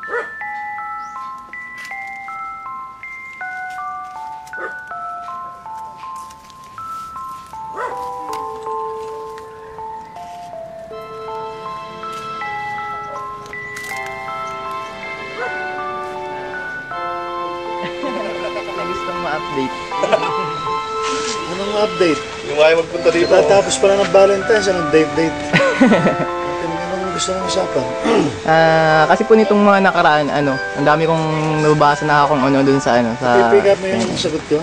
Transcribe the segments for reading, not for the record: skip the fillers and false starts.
Gustong ma-update. Anong ma-update? Yung ayaw magpunta dito. Tapos pala ng Valentine's, anong date-date? Anong gusto mong usapan? Kasi po nitong mga nakaraan, ang dami kong nababasa na akong dun sa I-pick up mo yung sagot ko?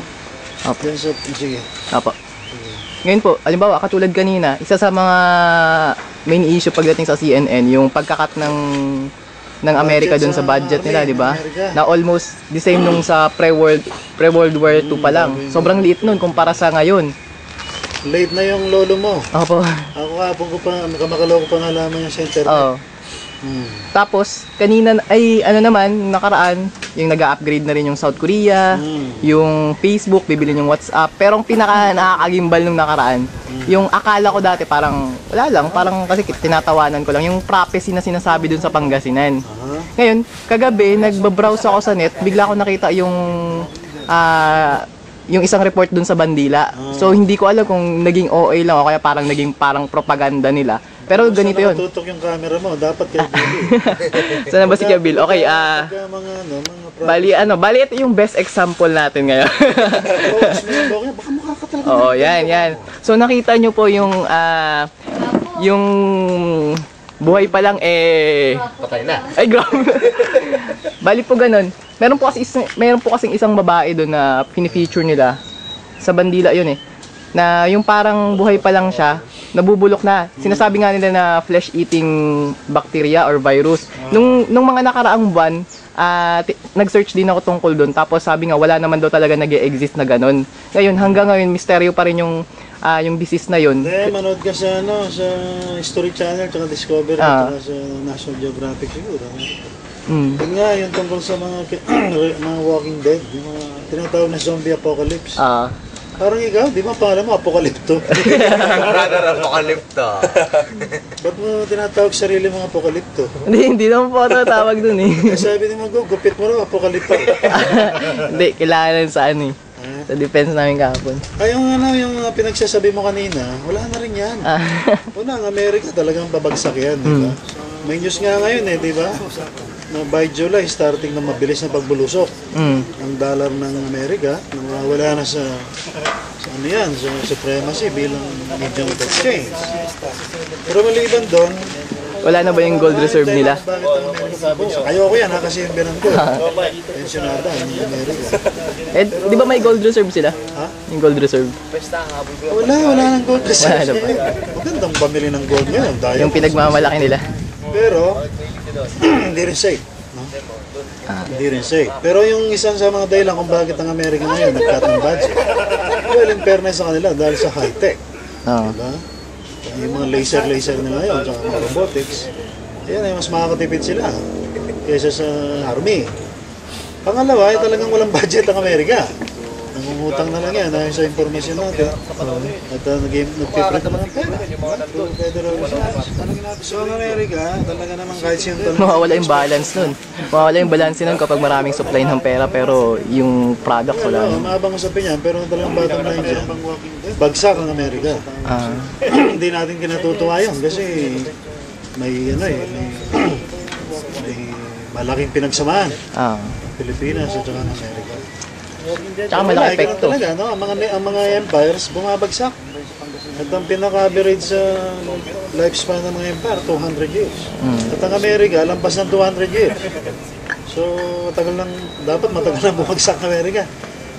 Opo. Yan sa, sige. Opo. Ngayon po, halimbawa, katulad kanina, isa sa mga main issue pagdating sa CNN, yung pagkakat ng Amerika dun sa budget nila, di ba? Na almost the same nung sa pre-World War II pa lang. Sobrang liit nun kumpara sa ngayon. Late na yung lolo mo. Opo. Ako kapon ko pa, makamakalau ko pa nalaman yung sa internet. Oo. Tapos, kanina, naman, nakaraan, yung nag-upgrade na rin yung South Korea, yung Facebook, bibili yung WhatsApp. Pero ang pinaka nakakagimbal nung nakaraan, yung akala ko dati parang, wala lang, parang kasi tinatawanan ko lang, yung prophecy na sinasabi dun sa Pangasinan. Ngayon, kagabi, nagbabrowse ako sa net, bigla ko nakita yung isang report dun sa Bandila. So, hindi ko alam kung naging OA lang o kaya naging parang propaganda nila. Pero ganito yun. Tutok yung camera mo, dapat kay Bill. Sana ba si Kabil? Okay, bali ito yung best example natin ngayon. Baka mukha ka talaga. Oo, yan. So nakita nyo po yung buhay pa lang Patay na. ay grabe. Bali po ganun. Meron po kasing isang babae doon na pini-feature nila sa Bandila yun na yung parang buhay pa lang siya, nabubulok na. Sinasabi nga nila na flesh-eating bacteria or virus. Nung mga nakaraang buwan, nag-search din ako tungkol doon. Tapos sabi nga, wala naman daw talaga nag-e-exist na ganun. Ngayon, hanggang ngayon, misteryo pa rin yung disease na yun. Hindi, manood ka sa History Channel, tsaka Discovery, tsaka sa National Geographic siguro. Yun nga, yung tungkol sa mga Walking Dead, yung mga tinatawag na zombie apocalypse. Parang ikaw, di ba pangalan mo, Apokalipto? Brother Apokalipto. Ba't mo tinatawag sarili mong Apokalipto? Hindi naman po ako tawag dun Sabi ni Mago, gupit mo rin, Apokalipto. Hindi, kailangan sa sa defense namin kahapon. Ay, yung pinagsasabi mo kanina, wala na rin yan. Una, ang Amerika talagang babagsak yan, di ba? May news nga ngayon di ba? Na by July, starting na mabilis na pagbulusok ang dollar ng Amerika, na wala na sa supremacy bilang medium of exchange. Pero maliban doon, wala na ba yung gold reserve nila? Bakit ang Amerika babagsak? Ayoko yan kasi yung binan ko. Pensionada, yung Amerika. Di ba may gold reserve sila? Ha? Yung gold reserve. Wala nang gold reserve. Magandang pamili ng gold ngayon. Yung pinagmamalaki nila. Pero, hindi rin safe. No? Hindi rin safe. Pero yung isang sa mga dahilan kung bakit ang Amerika ngayon nag-cut ng budget, well, in fairness sa kanila dahil sa high-tech. Diba? Yung mga laser na ngayon, tsaka mga robotics, yan ay mas makakatipid sila kaysa sa army. Pangalawa, ay talagang walang budget ang Amerika. Nangungutang na lang yan dahil sa informasyon natin. At nag-print naman ng pera. Federal Reserve. So ang Amerika, talaga naman kahit siyang mawawala yung balance nun. Mawawala yung balance nun kapag maraming supply ng pera pero yung product wala. Mahabang usapin yan, pero talagang bottom line dyan, bagsak ang Amerika. Hindi natin kinatutuwa yun kasi may malaking pinagsamaan. Pilipinas at saka ng Amerika. Tsaka malaki epekto. Talaga, no? Ang mga empires bumabagsak. At ang pinaka-average sa lifespan ng mga empire, 200 years. At ang Amerika, lampas ng 200 years. So, dapat matagal na bumagsak ng Amerika.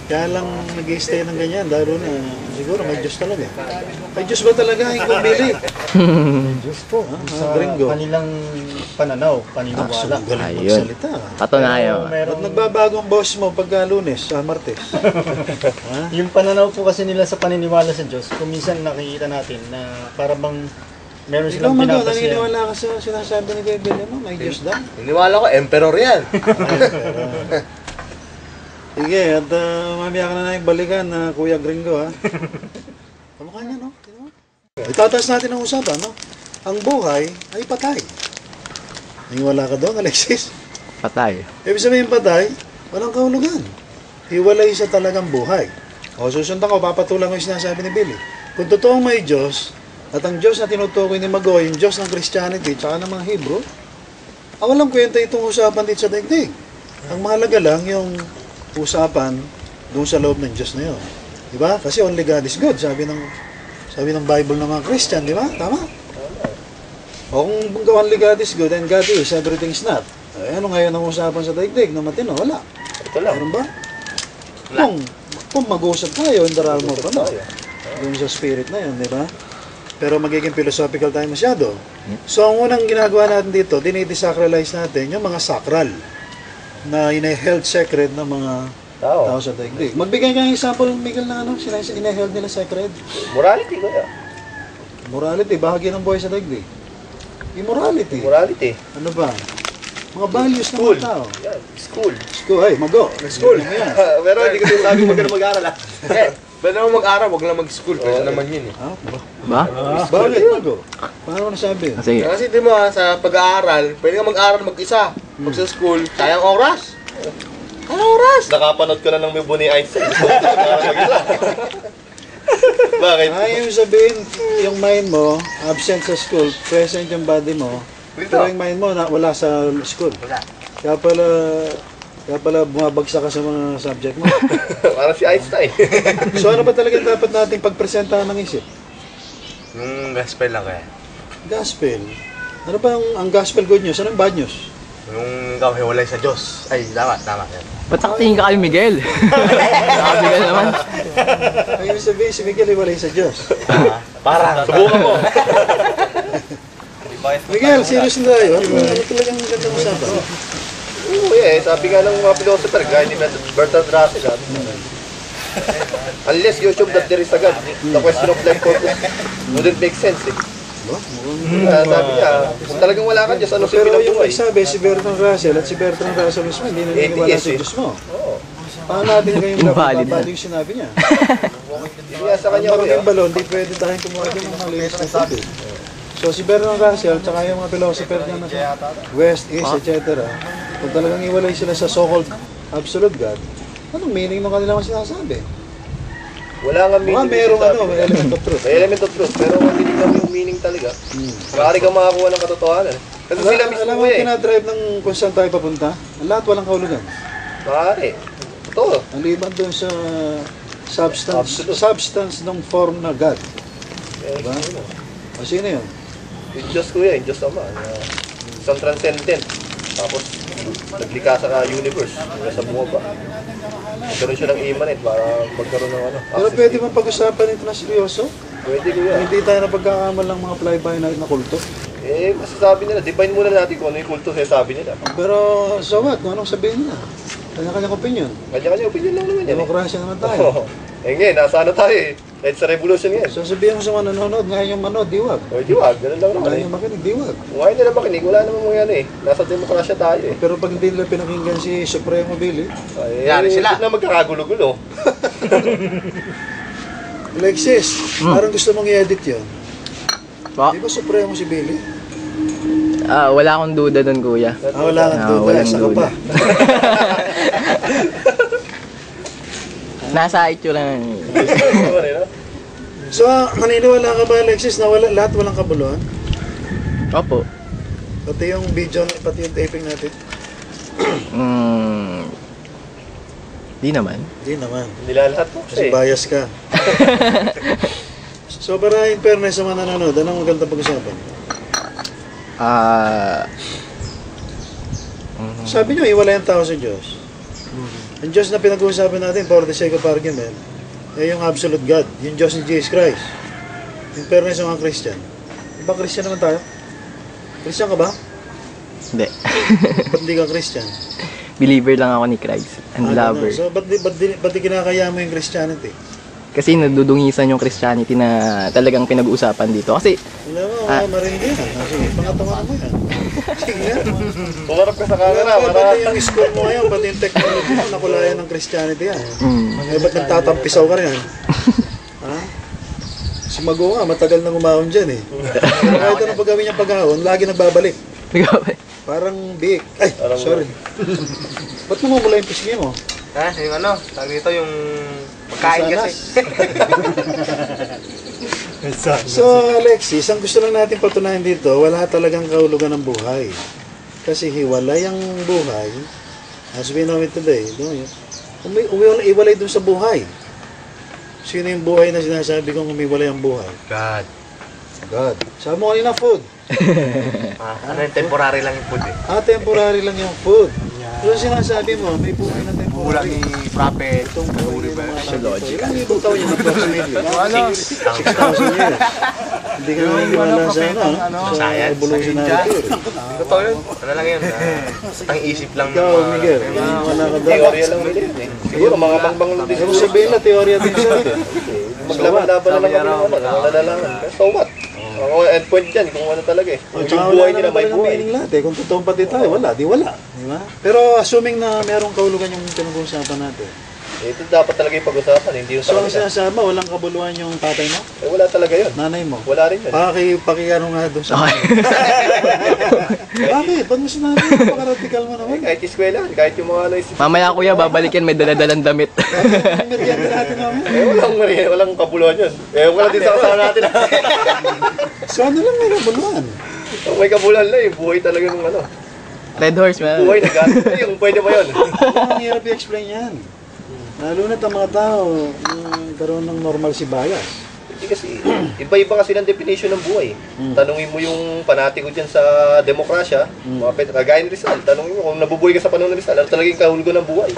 Kaya lang nag-i-stay ng ganyan, dahil na siguro may Diyos talaga. May Diyos ba talaga yung bumili? Diyos po. Sa kanilang pananaw, paniniwala. Galing magsalita. Patunayan. Ba't nagbabago ang boss mo pagka Lunes, Martes? Yung pananaw po kasi nila sa paniniwala sa Diyos, kung minsan nakikita natin na para bang meron silang pinapasya. Naniniwala ka sa sinasabi ni Bebe mo, may Diyos daw. Niniwala ko, emperor yan. Sige, at mamaya ka na yung balikan na Kuya Gringo, ha? Kamukha niya, no? Itataas natin ang usapan, no? Ang buhay ay patay. Nangiwala ka doon, Alexis? Patay. Ibig sabihin patay, walang kahulugan. Hiwalay sa talagang buhay. O susundan ko, papatulang ko yung sinasabi ni Billy. Kung totoong may Diyos, at ang Diyos na tinutukoy ni Magoy, yung Diyos ng Christianity, tsaka ng mga Hebrew, walang kwenta itong usapan dito sa daigdig. Ang mahalaga lang yung usapan doon sa loob ng Diyos na yun. Diba? Kasi only God is good, sabi ng Bible ng mga Christian, di ba? Tama? O kung only God is good and God is, everything is not. Ay, ano ngayon ang usapan sa daigdig na matino? Wala. Ito lang. Meron ba? Kung mag-uusap tayo in the realm of ano, yung sa spirit na yun, di ba? Pero magiging philosophical tayo masyado. So, ang unang ginagawa natin dito, dinidesacralize natin yung mga sacral na ina-held sacred ng mga tao sa daigdig. Magbigay ka ng example, Miguel, na ano, ina-held nila sacred. Morality ko yan. Morality, bahagi ng buhay sa daigdig. Immorality. Morality. Ano ba? Mga values ng School. mga tao. Yan. School. School, ay, mago. School. Ano yan? Pero hindi ko sinasabi mag-aral ah. Pwede naman mag-aral, wag lang mag-school. Pwede naman yun eh. Ah, Ba? bakit mago? Paano mo nasabi? Sige. Kasi di mo sa pag-aaral, pwede ka mag-aaral mag-isa. Pag sa school, sayang oras. Sayang oras. Nakapanood ko na ng may Bunny Einstein. Bakit? Yung sabihin, yung mind mo, absent sa school, present yung body mo, pero yung mind mo, wala sa school. Kaya pala bumabagsak ka sa mga subject mo. Parang si Einstein. So ano ba talaga dapat nating pagpresentahan ng isip? Yung gospel lang kaya. Gospel. Ano ba ang gospel good news? Ano yung bad news? Yung ikaw hiwalay sa Diyos. Ay, tama. Yan. Ba't nakatingin ka kay Miguel? Miguel naman. Ay, yung sabihin, si Miguel iwalay sa Diyos. Parang. Subukan mo. Miguel, serious na tayo. Ano talagang gandang usapan? Oo, sabi nga ng mga philosopher, gaya ni Bertrand Russell, unless you assume that there is a God, the question of life purpose wouldn't make sense eh. Sabi niya, kung talagang wala ka Diyos, ano si Pero yung pinabuhay? sabi, si Bertrand Russell at si Bertrand Russell mismo, hindi naniniwala sa Diyos mo. Paano natin kayong Valid. babali yung sinabi niya? Hindi nga sa kanya Ang kuya. maraming balon, di pwede tayong kumuha din ng malinis na sabi. So si Bertrand Russell, tsaka yung mga philosopher niya na West, East, etc. Kung talagang iwalay sila sa so-called absolute God, anong meaning ng kanilang sinasabi? Wala nga meaning. Mga merong ano, may element of truth. May element of truth, pero hindi lang yung meaning talaga. Maaari kang makakuha ng katotohanan. Kasi sila mismo Alam mo, kuya eh. kinadrive ng kung saan tayo papunta, ang lahat walang kahulugan. Maaari. Totoo. Ang liban doon sa substance ng form na God. Diba? O sino yun? Yung Diyos kuya, yung Diyos Ama. Isang transcendent. Tapos, naglikha sa universe. Sa bunga pa. Nagkaroon siya ng immanent para magkaroon ng ano. Pero pwede bang pag-usapan ito na seryoso? Pwede kuya. Hindi tayo na pagkakamal ng mga fly-by-night na kulto. Masasabi nila, define muna natin kung ano yung kulto sabi nila. Pero so what? Kung anong sabihin nila? Kanya-kanyang opinion. Kanya-kanya opinion lang naman yan. Demokrasya naman tayo. Oo. Ngayon, nasa ano tayo eh. Kahit sa revolution yan. So sabihin mo sa mga nanonood, ngayon yung manood, diwag. O, diwag. Ganun lang naman Ngayon eh. yung makinig, diwag. Kung ayaw nila makinig, wala naman mga ano eh. Nasa demokrasya tayo eh. Pero pag hindi nila pinakinggan si Supremo Billy, Yari sila. Ba't na magkakagulo-gulo? Alexis, parang gusto mong i-edit yun. Pa? Di ba Supremo si Billy? Wala akong duda doon, kuya. Wala kang duda, walang isa ka duda. pa. Nasa itsura lang. So, maniniwala ka ba, Alexis, na lahat walang kabuluhan? Opo. Pati yung video, pati yung taping natin? Di naman. Hindi naman. Nilalahat mo Kasi kasi. bias ka. So, para in fairness sa mga nanonood, anong maganda pag-usapan? Sabi nyo, iwalay ang tao sa Diyos. Ang Diyos na pinag-uusapan natin, for the sake of argument, ay yung absolute God, yung Diyos ni Jesus Christ. In fairness sa mga Christian. Di ba Christian naman tayo? Christian ka ba? Hindi. Ba't hindi ka Christian? Believer lang ako ni Christ. And lover. So, ba't di kinakaya mo yung Christianity? Kasi nadudungisan yung Christianity na talagang pinag-uusapan dito. Kasi, Alam mo, marindi yan. Sige, pangatawan mo yan. Sige yan. Pumarap ka sa camera. Pati yung school mo ngayon, pati yung technology mo, nakulayan ng Christianity yan. Eh, ba't nagtatampisaw ka rin? Ha? Si Mago nga, matagal nang umahon dyan eh. Pero kahit anong pagawin niyang paghahon, lagi nagbabalik. Parang biik. Ay, Parang sorry. Ba't namumula yung pisngi mo? Ha? Yung ano, tawag dito yung pagkain kasi. So, Alexis, ang gusto lang natin patunayan dito, wala talagang kahulugan ng buhay. Kasi hiwalay ang buhay, as we know it today, umiwalay dun sa buhay. Sino yung buhay na sinasabi kong umiwalay ang buhay? God. God. Sabi mo kanina, food. Ano yung temporary lang yung food eh. Temporary lang yung food. Pero sinasabi mo, may buhay na Mula temporary. ni Prophet. Itong buhay ng mga Siya logic. Ilang libong taon yun approximately? Ano? 6,000 years. Hindi ka naman iwala sa sa Science, evolutionary theory. Totoo yun. Ano lang yun? Ang isip lang ng Ikaw, Miguel, wala ka daw. Teorya lang nila yun eh. Siguro mga bangbang lang din. Ibig sabihin na teorya din siya. Maglaban-laban na lang kami ng nalalaman. So what? Ang endpoint dyan, kung ano talaga eh. O, Yung tsaka buhay wala nila naman may talagang buhay. meaning lahat eh. Kung totoong pati tayo, wala, di wala. Di ba? Pero assuming na merong kahulugan yung pinag-uusapan natin. Ito dapat talaga yung pag-usapan, hindi yung So ang talaga. sinasama, walang kabuluhan yung tatay mo? Eh wala talaga yun. Nanay mo? Wala rin yun. Pakiano nga doon sa Bakit? Ba't mo sinabi? Napaka-radical mo naman. Kahit eskwela, kahit yung mga ano isip. Mamaya kuya, babalik yan, may daladalang damit. Meryenda natin namin. Walang kabuluhan yun. Wala din sa kasama natin. So ano lang may kabuluhan? Ang may kabuluhan lang yung buhay talaga ng ano. Red horse, man. Buhay na gano'n. Yung pwede ba yun? Ang hirap i-explain yan. Lalo na't ang mga tao, karoon ng normal si bias. Hindi kasi, iba-iba kasi ng definition ng buhay. Tanungin mo yung panatiko dyan sa demokrasya, mga kagaya ni Rizal, tanungin mo kung nabubuhay ka sa panahon ni Rizal, ano talagang kahulugan ng buhay?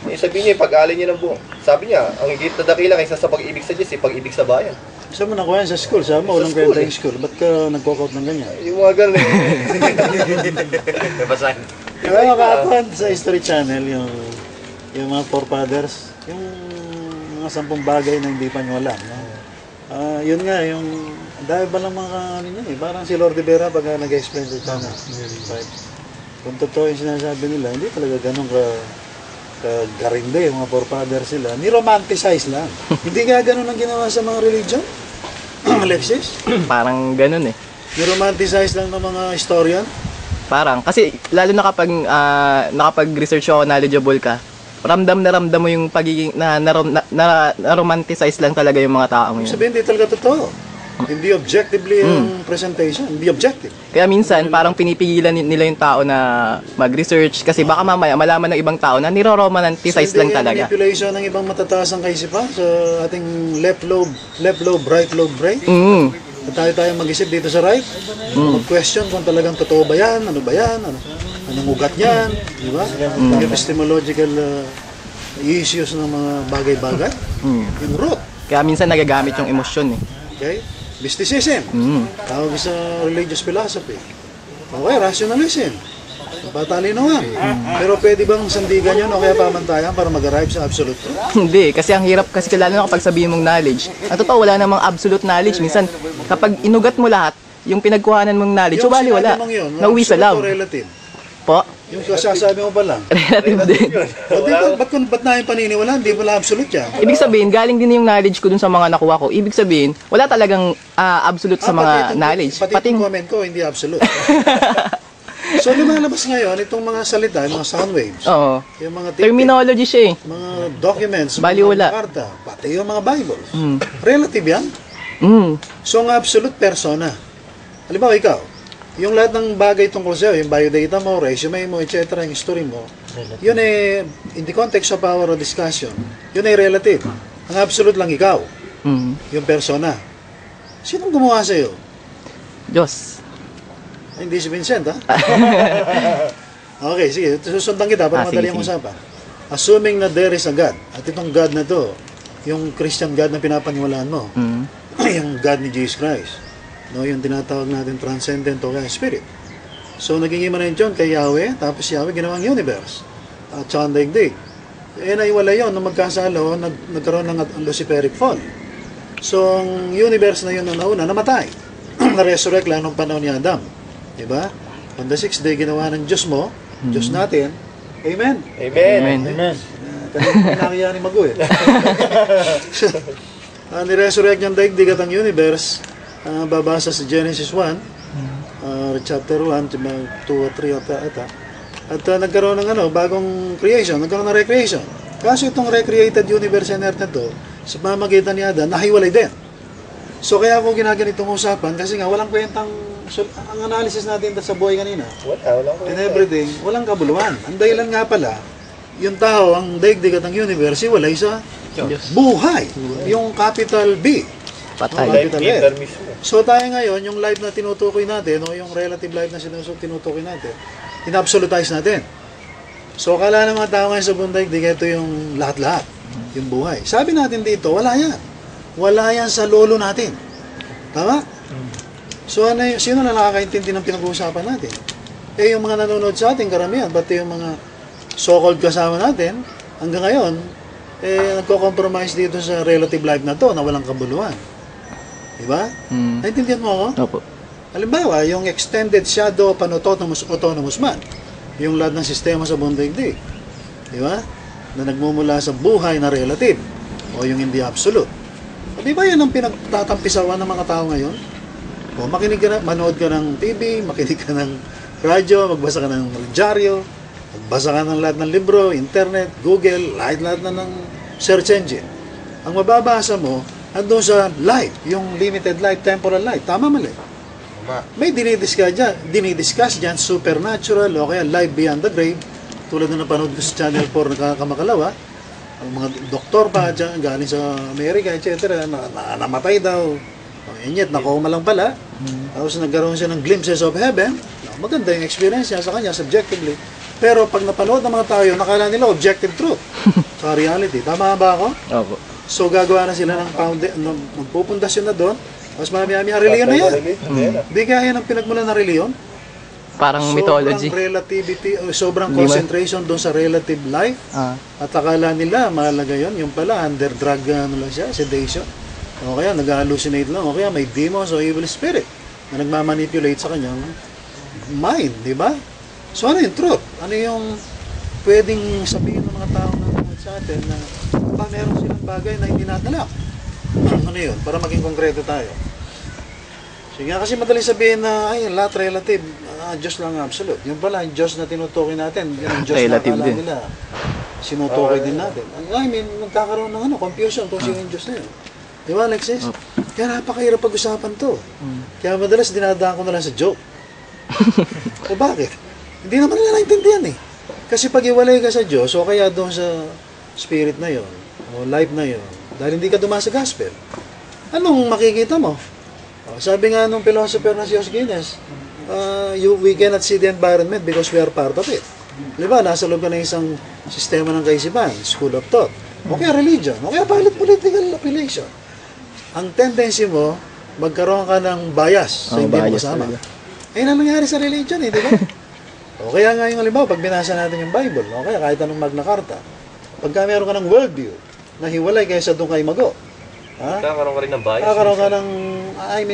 Eh, sabihin niya, pag-alin niya ng buhay. Sabi niya, ang higit na dakila kaysa sa pag-ibig sa Diyos, pag-ibig sa bayan. Saan mo nakuha yan sa school? Saan mo? Walang kwenta yung school. Ba't ka nag-walk out ng ganyan? Yung mga ganun eh. Nabasahin. Kaya kahapon sa History Channel, yung mga forefathers, yung mga 10 bagay na hindi pa nyo alam. No? Yun nga, yung dahil ba lang mga ano niya eh, parang si Lord de Vera pag nag-explain sa channel. Right? Kung totoo yung sinasabi nila, hindi talaga ganun kagarinde yung mga forefathers sila. Ni-romanticize lang. Hindi nga ganun ang ginawa sa mga religion. Alexis? Parang ganun eh. Ni-romanticize lang ng mga historian. Parang, kasi lalo na kapag nakapag-research ako, knowledgeable ka, ramdam mo yung pagiging na romanticize lang talaga yung mga taong yun. Sabihin, hindi talaga totoo. Hindi objectively yung presentation. Hindi objective. Kaya minsan, parang pinipigilan nila yung tao na mag-research kasi baka mamaya malaman ng ibang tao na niro-romanticize lang talaga. Manipulation ng ibang matataas ang kaisipan sa ating left lobe, right lobe brain. At tayo mag-isip dito sa right. Mag-question kung talagang totoo ba yan, ano ba yan, anong ugat yan, di ba? Epistemological issues ng mga bagay-bagay. Yung root. Kaya minsan nagagamit yung emosyon eh. Okay? Mysticism. Tawag sa religious philosophy. Okay, rationalism. Patalinawan. Pero pwede bang sandigan yun o kaya pamantayan para mag-arrive sa absolute truth? Hindi, kasi ang hirap kasi lalo na kapag sabihin mong knowledge. Ang totoo, wala namang absolute knowledge. Minsan, kapag inugat mo lahat, yung pinagkuhanan mong knowledge, so bali wala. Nauwi sa lab. Relative. Po? Yung kasasabi mo pa lang. Relative din. Ba't na yung paniniwala? Hindi pala absolute yan. Ibig sabihin, galing din yung knowledge ko dun sa mga nakuha ko. Ibig sabihin, wala talagang absolute sa mga knowledge. Pati yung comment ko, hindi absolute. So lumalabas ngayon, itong mga salita, yung mga sound waves, Oo. yung mga Terminology siya eh. mga documents, Bali mga wala. karta, pati yung mga Bibles. Relative yan. So ang absolute persona. Halimbawa ikaw, yung lahat ng bagay tungkol sa'yo, yung biodata mo, resume mo, etc., yung history mo, yun eh, in the context of our discussion, yun ay relative. Ang absolute lang ikaw, yung persona. Sinong gumawa sa'yo? Diyos. Ay, hindi si Vincent, ha? Okay, sige, susundan kita para madali ang usapan. Assuming na there is a God, at itong God na to, yung Christian God na pinapaniwalaan mo, yung God ni Jesus Christ, no, yung tinatawag natin transcendent o kaya spirit. So, naging immanent yun kay Yahweh, tapos Yahweh ginawang universe, at saka ang daigdig. Eh, naiwala yun, nung magkasalo, nagkaroon ng Luciferic fall. So, ang universe na yun na nauna, namatay. Na-resurrect lang nung panahon ni Adam. Diba? On the 6th day, ginawa ng Diyos mo, Diyos natin. Amen. Amen. Amen. Kanina pinakiya ni Magu eh. Ni-resurrect niyang daigdig at ang universe, babasa sa Genesis 1, chapter 1, 2 or 3 ata. At nagkaroon ng bagong creation, nagkaroon ng recreation. Kaso itong recreated universe and earth na to, sa pamamagitan ni Adan, nahiwalay din. So kaya ako ginaganitong usapan, kasi nga walang kwentang, ang analysis natin sa buhay kanina, Walang and everything, walang kabuluhan. Ang dahilan nga pala, yung tao, ang daigdig at ang universe, walay sa buhay. Yung capital B. Patay. Capital L. So tayo ngayon, yung life na tinutukoy natin, o yung relative life na tinutukoy natin, in-absolutize natin. So akala ng mga tao ngayon sa buong daigdig, ito yung lahat-lahat, yung buhay. Sabi natin dito, wala yan. Wala yan sa lolo natin. Tama? So sino na nakakaintindi ng pinag-uusapan natin? Yung mga nanonood sa atin, karamihan, pati yung mga so-called kasama natin, hanggang ngayon, nagko-compromise dito sa relative life na to, na walang kabuluhan. Diba? Naintindihan mo ako? Opo. Halimbawa, yung extended shadow of an autonomous man, yung lahat ng sistema sa buong daigdig, di ba? Na nagmumula sa buhay na relative, o yung hindi absolute. O, di ba yan ang pinagtatampisawan ng mga tao ngayon? O, makinig ka na, manood ka ng TV, makinig ka ng radyo, magbasa ka ng dyaryo, magbasa ka ng lahat ng libro, internet, Google, lahat na ng search engine. Ang mababasa mo, andun sa life, yung limited life, temporal life. Tama mali? May dinidiscuss dyan, supernatural, o kaya life beyond the grave, tulad na napanood ko sa Channel 4 na kamakalawa, ang mga doktor pa dyan, galing sa Amerika, etc., namatay daw. And yet, nakoma lang pala. Tapos nagkaroon siya ng glimpses of heaven. Maganda yung experience niya sa kanya, subjectively. Pero pag napanood ng mga tao yun, nakala nila objective truth sa reality. Tama ba ako? Opo. So gagawa na sila ng magpupundasyon na doon. Mas marami-rami ang reliyon na yan. Di kaya ng pinagmulan ng reliyon. Parang mythology. Sobrang relativity, sobrang concentration doon sa relative life. At akala nila, mahalaga yun. Yung pala, under drug lang siya, sedation. O kaya nag-hallucinate lang. O kaya may demons o evil spirit na nagmamanipulate sa kanyang mind. Di ba? So ano yung truth? Ano yung pwedeng sabihin ng mga tao sa atin na meron silang bagay na hindi natin alam? Ano yun? Para maging konkreto tayo. Sige nga, kasi madaling sabihin na ay, lahat relative, Diyos lang absolute. Yung pala, yung Diyos na tinutukoy natin, yan ang Diyos Relative na akala din. nila. Sinutukoy din natin. I mean, nagkakaroon ng confusion kung sino yung Diyos na yun. Di ba, Alexis? Kaya napakahirap pag-usapan to. Kaya madalas dinadaan ko na lang sa joke. O bakit? Hindi naman nila naintindihan eh. Kasi pag iwalay ka sa Diyos, o kaya doon sa spirit na yon, o life na yon, dahil hindi ka dumaan sa gospel, anong makikita mo? Sabi nga nung philosopher na si Os Guinness, we cannot see the environment because we are part of it. Di ba? Nasa loob ka ng isang sistema ng kaisipan, school of thought, o kaya religion, o kaya political affiliation. Ang tendency mo, magkaroon ka ng bias sa hindi mo kasama. Ayun ang nangyari sa religion eh, di ba? O kaya nga yung halimbawa, pag binasa natin yung Bible, o kaya kahit anong Magna Carta, pagka meron ka ng worldview, na hiwalay kaysa doon kay Mago, Kakaroon ka rin ng bias. kakaroon ka ng,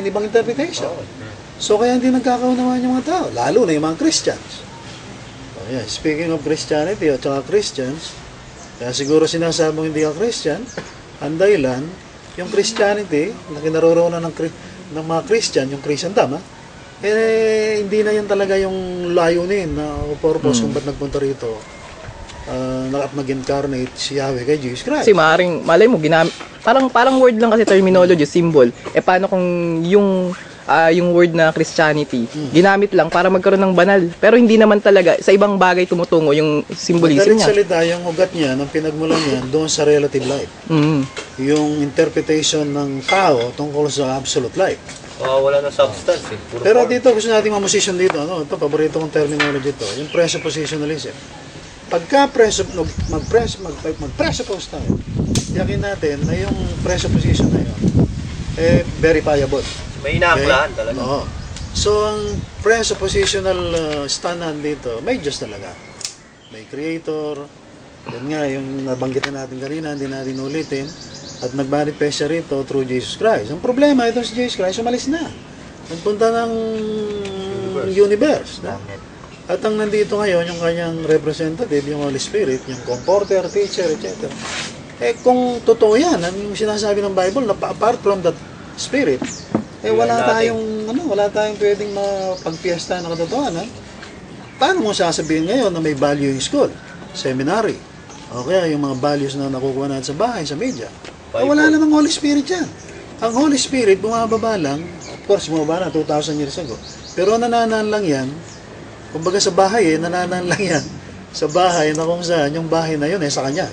ibang interpretation. So kaya hindi nagkakaunawaan yung mga tao, lalo na yung mga Christians. O yan, speaking of Christianity o tsaka Christians, kaya siguro sinasabong hindi ka Christian, ang dahilan, yung Christianity, na kinaroroonan ng mga Christian, yung Christendom, hindi na yan talaga yung layunin o purpose kung ba't nagpunta rito mag-incarnate si Yahweh kay Jesus Christ. Kasi malay mo, parang word lang kasi terminology, symbol. Paano kung yung word na Christianity, ginamit lang para magkaroon ng banal. Pero hindi naman talaga, sa ibang bagay tumutungo yung symbolism niya. Salita, yung ugat niya, ng pinagmulan niya, doon sa relative life. Yung interpretation ng tao tungkol sa absolute life. Wala na substance eh. Puro Pero form. dito, gusto natin mamusisyon dito. Ito, paborito kong terminology ito. Yung presuppositionalism. Pagka mag-presuppose tayo, yakin natin na yung presupposition na yun, verifiable. May inaangklahan talaga. Oo. So, ang presuppositional stand dito, may Diyos talaga. May Creator. Yan nga, yung nabanggit na natin kanina, hindi natin ulitin. At nag-manifest siya rito through Jesus Christ. Ang problema, ito si Jesus Christ, umalis na. Nagpunta ng universe. Na? At ang nandito ngayon, yung kanyang representative, yung Holy Spirit, yung comforter, teacher, etc. Kung totoo yan, yung sinasabi ng Bible, na apart from that Spirit, wala tayong pwedeng mapagpiesta na katotohanan. Paano mo sasabihin ngayon na may valuing school, seminary, o kaya yung mga values na nakukuha natin sa bahay, sa media? Wala namang Holy Spirit yan. Ang Holy Spirit, bumababa lang, of course, bumababa na 2,000 years ago. Pero nananaan lang yan, kumbaga sa bahay nananaan lang yan. Sa bahay na kung saan, yung bahay na yun sa kanya.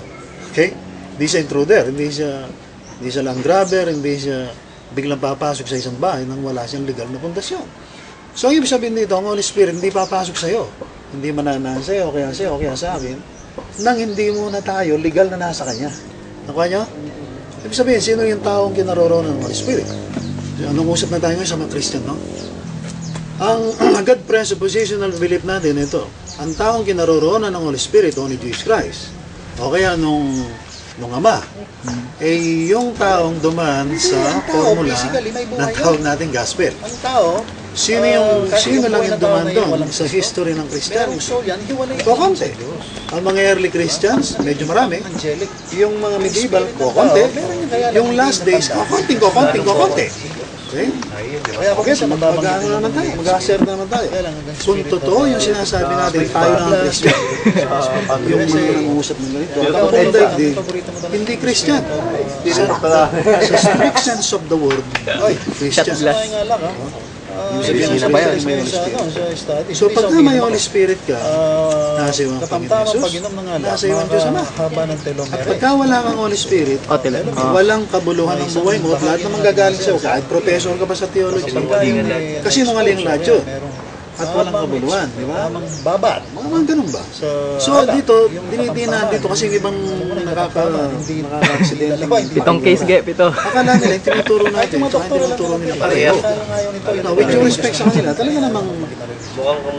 Okay? Hindi siya intruder, hindi siya land grabber, hindi siya biglang papasok sa isang bahay nang wala siyang legal na pundasyon. So, ang ibig sabihin dito, ang Holy Spirit hindi papasok sa iyo. Hindi mananaan sa iyo, kaya sa akin, nang hindi muna tayo legal na nasa Kanya. Nakuha niyo? Ibig sabihin, sino yung taong kinaroroonan ng Holy Spirit? Anong usap na tayo ngayon sa mga Christian, no? Ang agad presuppositional belief natin ito, ang taong kinaroroonan ng Holy Spirit, only Jesus Christ, o kaya nung Ama, yung taong dumaan sa formula na tawag natin gospel. Ang tao, Sino lang yung dumaan doon sa history ng Kristiyano? Kokonti. Ang mga early Christians, medyo marami. Yung mga medieval, kokonti. Yung last days, kokonti. Okay? Okay, mag-ano naman tayo, mag-assert naman tayo. Kung totoo yung sinasabi natin, tayo lang ang Christian. Yung mga nangungusap ng ganito. At ang buong daigdig, hindi Christian. Sa strict sense of the word, Christian. So pag may Holy Spirit ka, nasa iyo ang Panginoon Jesus, nasa iyo ang Diyos Ama. At pagka wala kang Holy Spirit, walang kabuluhan ng buhay mo at lahat naman gagaling sa'yo, kahit professor ka pa sa theology, kasi nungaling lahat yun. At walang kabuluhan, di ba? babat. Mga ganun ba? So dito, dinidinan dito kasi yung ibang nakaka-accident. Pitong case, pito. Akala nila, yung tinuturo natin, tsaka yung tinuturo nila pareho. With due respect sa kanila, talaga namang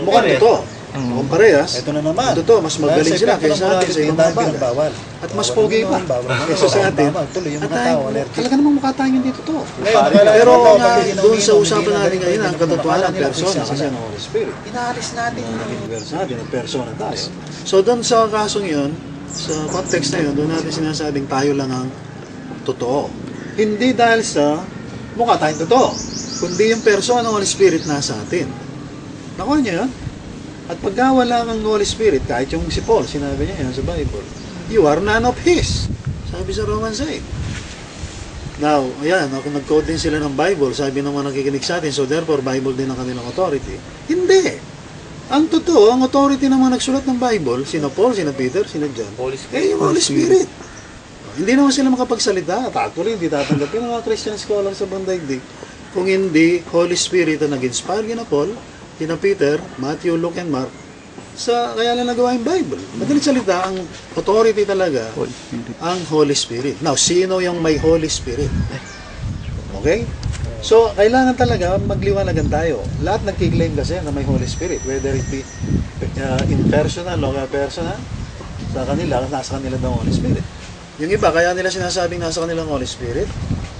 mukhang ito. Mukhang parehas. Ito na naman. Ito, mas magaling sila kaysa natin sa ibang mga bagay. At mas pogi pa kaysa sa atin. At talaga namang mukha tayong dito to. Pero doon sa usapan natin ngayon, ang katotohanan ng persona kasi ang Holy Spirit. Inaalis natin yung persona tayo. So doon sa kasong yun, sa context na yun, doon natin sinasabing tayo lang ang totoo. Hindi dahil sa mukha tayong totoo, kundi yung persona ng Holy Spirit nasa atin. Nakuha niyo yun? At pagka wala kang Holy Spirit, kahit yung si Paul, sinabi niya yan sa Bible, you are none of His. Sabi sa Romans 8. Now, ayan, kung nag-quote din sila ng Bible, sabi naman nakikinig sa atin, so therefore, Bible din ang kanilang authority. Hindi. Ang totoo, ang authority ng mga nagsulat ng Bible, sina Paul, sina Peter, sina John, yung Holy Spirit. Hindi naman sila makapagsalita. At actually, hindi tatanggapin ng mga Christian scholars sa bandaigdig kung hindi Holy Spirit ang nag-inspire kina Paul, kina Peter, Matthew, Luke, and Mark, kaya lang nagawa yung Bible. Madalit salita, ang authority talaga, ang Holy Spirit. Now, sino yung may Holy Spirit? Okay? So, kailangan talaga magliwanagan tayo. Lahat nagkiklaim kasi na may Holy Spirit, whether it be impersonal o personal, sa kanila, nasa kanila ng Holy Spirit. Yung iba, kaya nila sinasabing nasa kanilang Holy Spirit,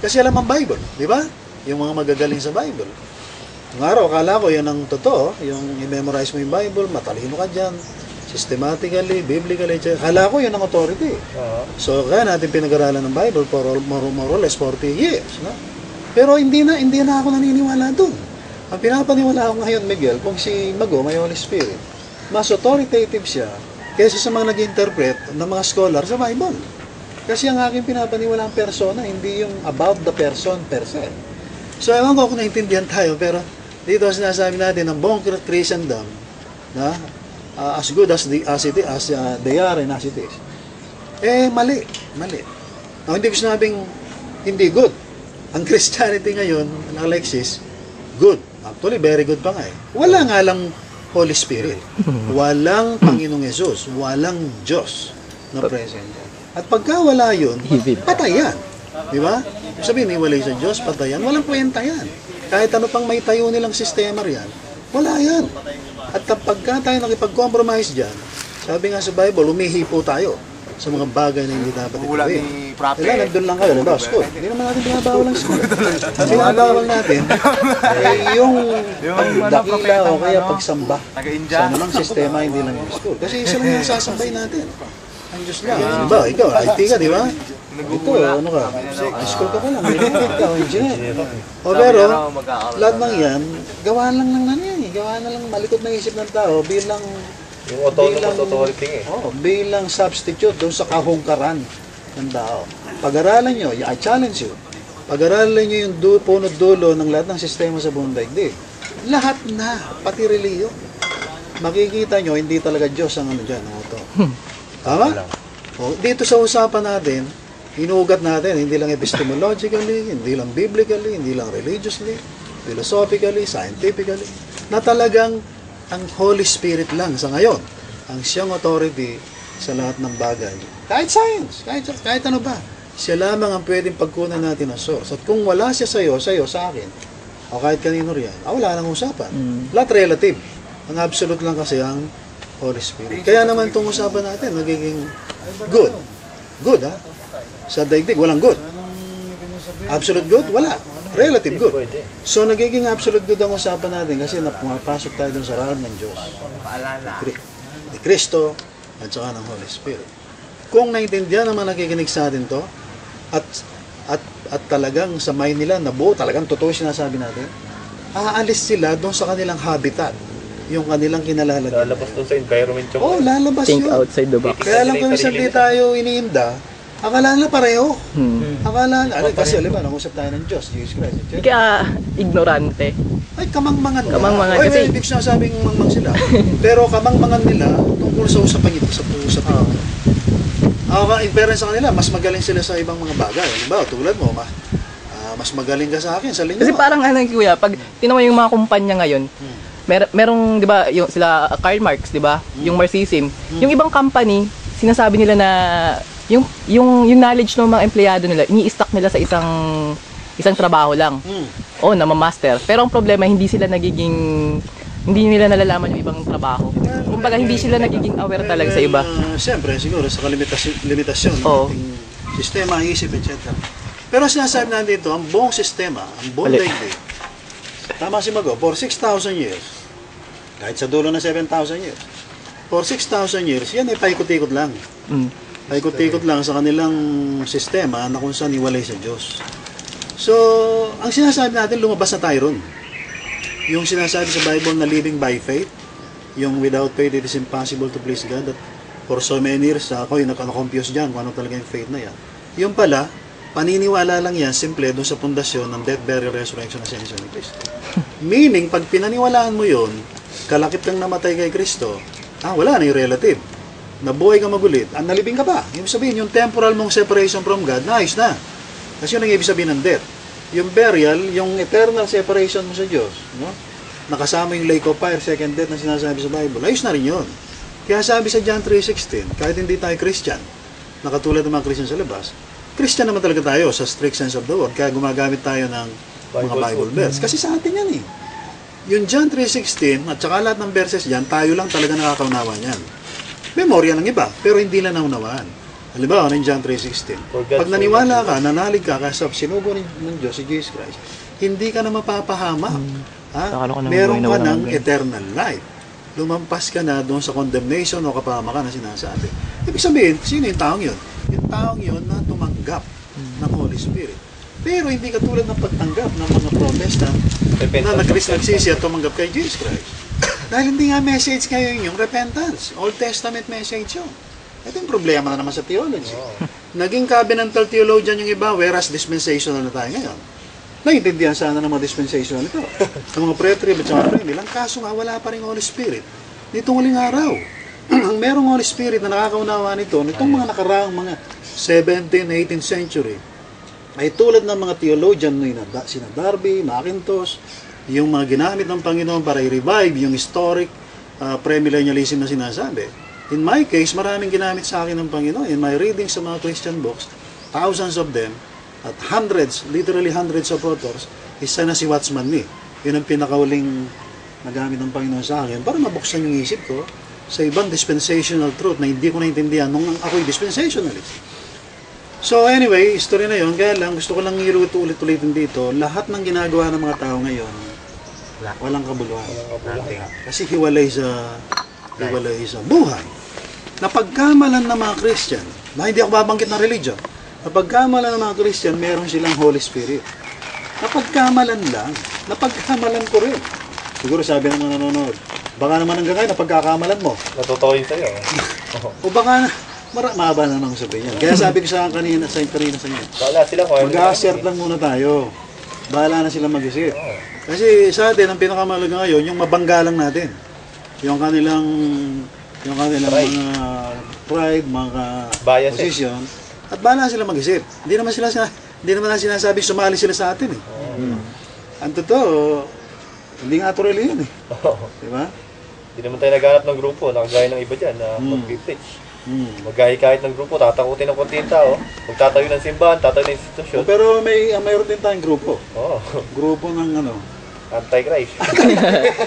kasi alam ang Bible, di ba? Yung mga magagaling sa Bible. Ng araw, akala ko yan ang totoo, yung i-memorize mo yung Bible, matalino ka dyan, systematically, biblically, akala ko yan ang authority. So, kaya natin pinag-aralan ng Bible for more or less 40 years. No? Pero hindi na ako naniniwala doon. Ang pinapaniwala ko ngayon, Miguel, kung si Mago may Holy Spirit, mas authoritative siya kaysa sa mga nag-interpret ng mga scholar sa Bible. Kasi ang aking pinapaniwala ang persona, hindi yung about the person per se. So, ewan ko kung naintindihan tayo, pero dito sinasabi natin ang buong Christendom na as good as they are and as it is. Mali. Now, hindi ko sinabing hindi good. Ang Christianity ngayon, ang Alexis, good. Actually, very good pa nga eh. Wala nga lang Holy Spirit. Walang Panginoong Yesus. Walang Diyos na present. At pagka wala yun, patay yan. Di ba? Sabihin, iwalay sa Diyos, patay yan. Walang kwenta yan. Kahit ano pang may tayo nilang sistema riyan, wala yan. At pagka tayo nakipag-compromise dyan, sabi nga sa Bible, umihipo tayo sa mga bagay na hindi dapat ituloy. Kailangan, nandun lang kayo, diba? School. Hindi naman natin binabawal ang school. Ang binabawal natin, yung pagdakila o kaya pagsamba sa namang sistema, hindi lang yung school. Kasi isa lang yung sasampay natin. Ang Diyos lang. Diba? Ikaw, IT ka, di ba? Ito, ano ka? High school ka pa lang. Ikaw, engineer. O pero, lahat ng yan, gawa lang ng yan eh. Gawa na lang malikot na isip ng tao bilang Yung autonomous authority eh. bilang substitute doon sa kahungkaran ng tao. Pag-aralan nyo, I challenge you, pag-aralan nyo yung punot dulo ng lahat ng sistema sa buong daigdig. Lahat na, pati reliyon. Makikita nyo, hindi talaga Diyos ang ano dyan. Ano to. Tama? O, dito sa usapan natin, inuugat natin, hindi lang epistemologically, hindi lang biblically, hindi lang religiously, philosophically, scientifically, na talagang ang Holy Spirit lang sa ngayon, ang siyang authority sa lahat ng bagay. Kahit science, kahit ano ba, siya lamang ang pwedeng pagkunan natin ng source. At kung wala siya sa'yo, sa akin, o kahit kanino riyan, wala nang usapan. Lahat relative. Ang absolute lang kasi ang Holy Spirit. Kaya naman itong usapan natin, nagiging good. Good, ha? Sa daigdig, walang good. Absolute good, wala. Relative good. So, nagiging absolute good ang usapan natin kasi pumapasok tayo dun sa realm ng Diyos. Ni Kristo at saka ng Holy Spirit. Kung naintindihan naman nakikinig sa atin to, at talagang sa mind nila, nabuo, talagang totoo sinasabi natin, aalis sila doon sa kanilang habitat, yung kanilang kinalalagyan. Lalabas doon sa environment yung... Lalabas Think yun. outside the box. Kaya lang kung isang di tayo iniimda, akala na pareho. Akala na, kasi alam mo, nangusap tayo ng Diyos, Jesus Christ. Kaya ignorante. Ay, kamangmangan na. Kamangmangan Oy, kasi- hindi ko sinasabing mangmang sila. Pero kamangmangan nila tungkol sa usapan ito, sa usap ito. In fairness sa kanila, mas magaling sila sa ibang mga bagay. Halimbawa, tulad mo, mas magaling ka sa akin sa linyo. Kasi parang ano kuya, pag tinawa yung mga kumpanya ngayon, merong 'di ba, yung sila Karl Marx, 'di ba? Yung Marxism, yung ibang company, sinasabi nila na yung knowledge ng mga empleyado nila, ini-stack nila sa isang trabaho lang. O na-master. Pero ang problema, hindi nila nalalaman yung ibang trabaho. Kumbaga hindi sila nagiging aware talaga sa iba. Siyempre, siguro sa limitasyon ng Oo. ating sistema, isip, etc. Pero sinasabi natin dito, ang buong sistema, ang buong daigdig, tama si Mago, for 6,000 years, kahit sa dulo ng 7,000 years, for 6,000 years, yan ay paikot-ikot lang. Paikot-ikot lang sa kanilang sistema na kung saan iwalay sa Diyos. So, ang sinasabi natin, lumabas na tayo ron. Yung sinasabi sa Bible na living by faith, yung without faith it is impossible to please God, that for so many years, ako yung nakakompuse dyan kung ano talaga yung faith na yan. Yung pala, paniniwala lang yan, simple, doon sa pundasyon ng death, burial, resurrection, ascension ni Kristo. Meaning, pag pinaniwalaan mo yun, kalakip kang namatay kay Kristo, wala na yung relative. Nabuhay ka magulit, nalibing ka pa. Ibig sabihin, yung temporal mong separation from God, naayos na. Kasi yun ang ibig sabihin ng death. Yung burial, yung eternal separation mo sa Diyos, no? Nakasama yung lake of fire, second death na sinasabi sa Bible, ayos na rin yun. Kaya sabi sa John 3:16, kahit hindi tayo Christian, nakatulad ng mga Christian sa labas, Christian naman talaga tayo sa strict sense of the word, kaya gumagamit tayo ng mga Bible verse. Kasi sa atin yan eh. Yung John 3:16 at saka lahat ng verses dyan, tayo lang talaga nakakaunawa niyan. Memorya ng iba, pero hindi lang naunawaan. Halimbawa, ng John 3:16. Pag naniwala ka, nanalig ka, kasi sinugo ng Diyos, si Jesus Christ, hindi ka na mapapahamak. Meron ka ng eternal life. Lumampas ka na doon sa condemnation o kapahamakan na sinasabi. Ibig sabihin, sino yung taong yun? Yung taong yun na tumanggap ng Holy Spirit. Pero hindi katulad ng pagtanggap ng mga Protestant na nagsisi at tumanggap kay Jesus Christ. Dahil hindi nga message kayo yung repentance. Old Testament message yun. Ito yung problema na naman sa theology. Naging covenantal theologian yung iba, whereas dispensational na tayo ngayon. Naintindihan sana ng mga dispensational ito. Ang mga pre-trib at mga premil, ang kaso nga wala pa rin Holy Spirit. Nitong huling araw, ang merong Holy Spirit na nakakaunawa nito, nitong mga nakaraang mga 17th, 18th century, ay tulad ng mga theologian na sina Darby, Mackintosh, yung mga ginamit ng Panginoon para i-revive yung historic premillennialism na sinasabi. In my case, maraming ginamit sa akin ng Panginoon. In my reading sa mga Christian books, thousands of them, at hundreds, literally hundreds of authors, isa na si Watchman Nee. Yun ang pinakauling nagamit ng Panginoon sa akin para mabuksan yung isip ko sa ibang dispensational truth na hindi ko naintindihan nung ako'y dispensationalist. So anyway, story na yun. Kaya lang, gusto ko lang ulit-ulitin dito, lahat ng ginagawa ng mga tao ngayon, walang kabuluhan. Kasi hiwalay sa buhay. napagkamalan ng mga Christian, na hindi ako babanggit ng religion, napagkamalan ng mga Christian, meron silang Holy Spirit. Napagkamalan lang. Napagkamalan ko rin. Siguro sabi ng mga nanonood, baka naman hanggang ngayon napagkakamalan mo. Natutuwa yun sa'yo. O baka, mahaba na naman sabihin yan. Kaya sabi ko sa kanina sa inyo, Wala sila kung mag-assert lang muna tayo. Bahala na sila mag-isip. Kasi sa atin, ang pinakamalaga ngayon, yung mabangga lang natin. Yung kanilang mga pride, mga Biases. position. At bahala sila mag-isip. Hindi naman na sinasabi sumali sila sa atin eh. Ang totoo, hindi nga ito really yun eh. Di ba? Hindi naman tayo naghanap ng grupo, nakagaya ng iba dyan na mag-preach. Magahi kahit ng grupo, tatakutin ng konti yung tao. Magtatayo ng simbahan, tatayo ng institusyon. Pero mayroon din tayong grupo. Oo. Grupo ng Anti-Christ.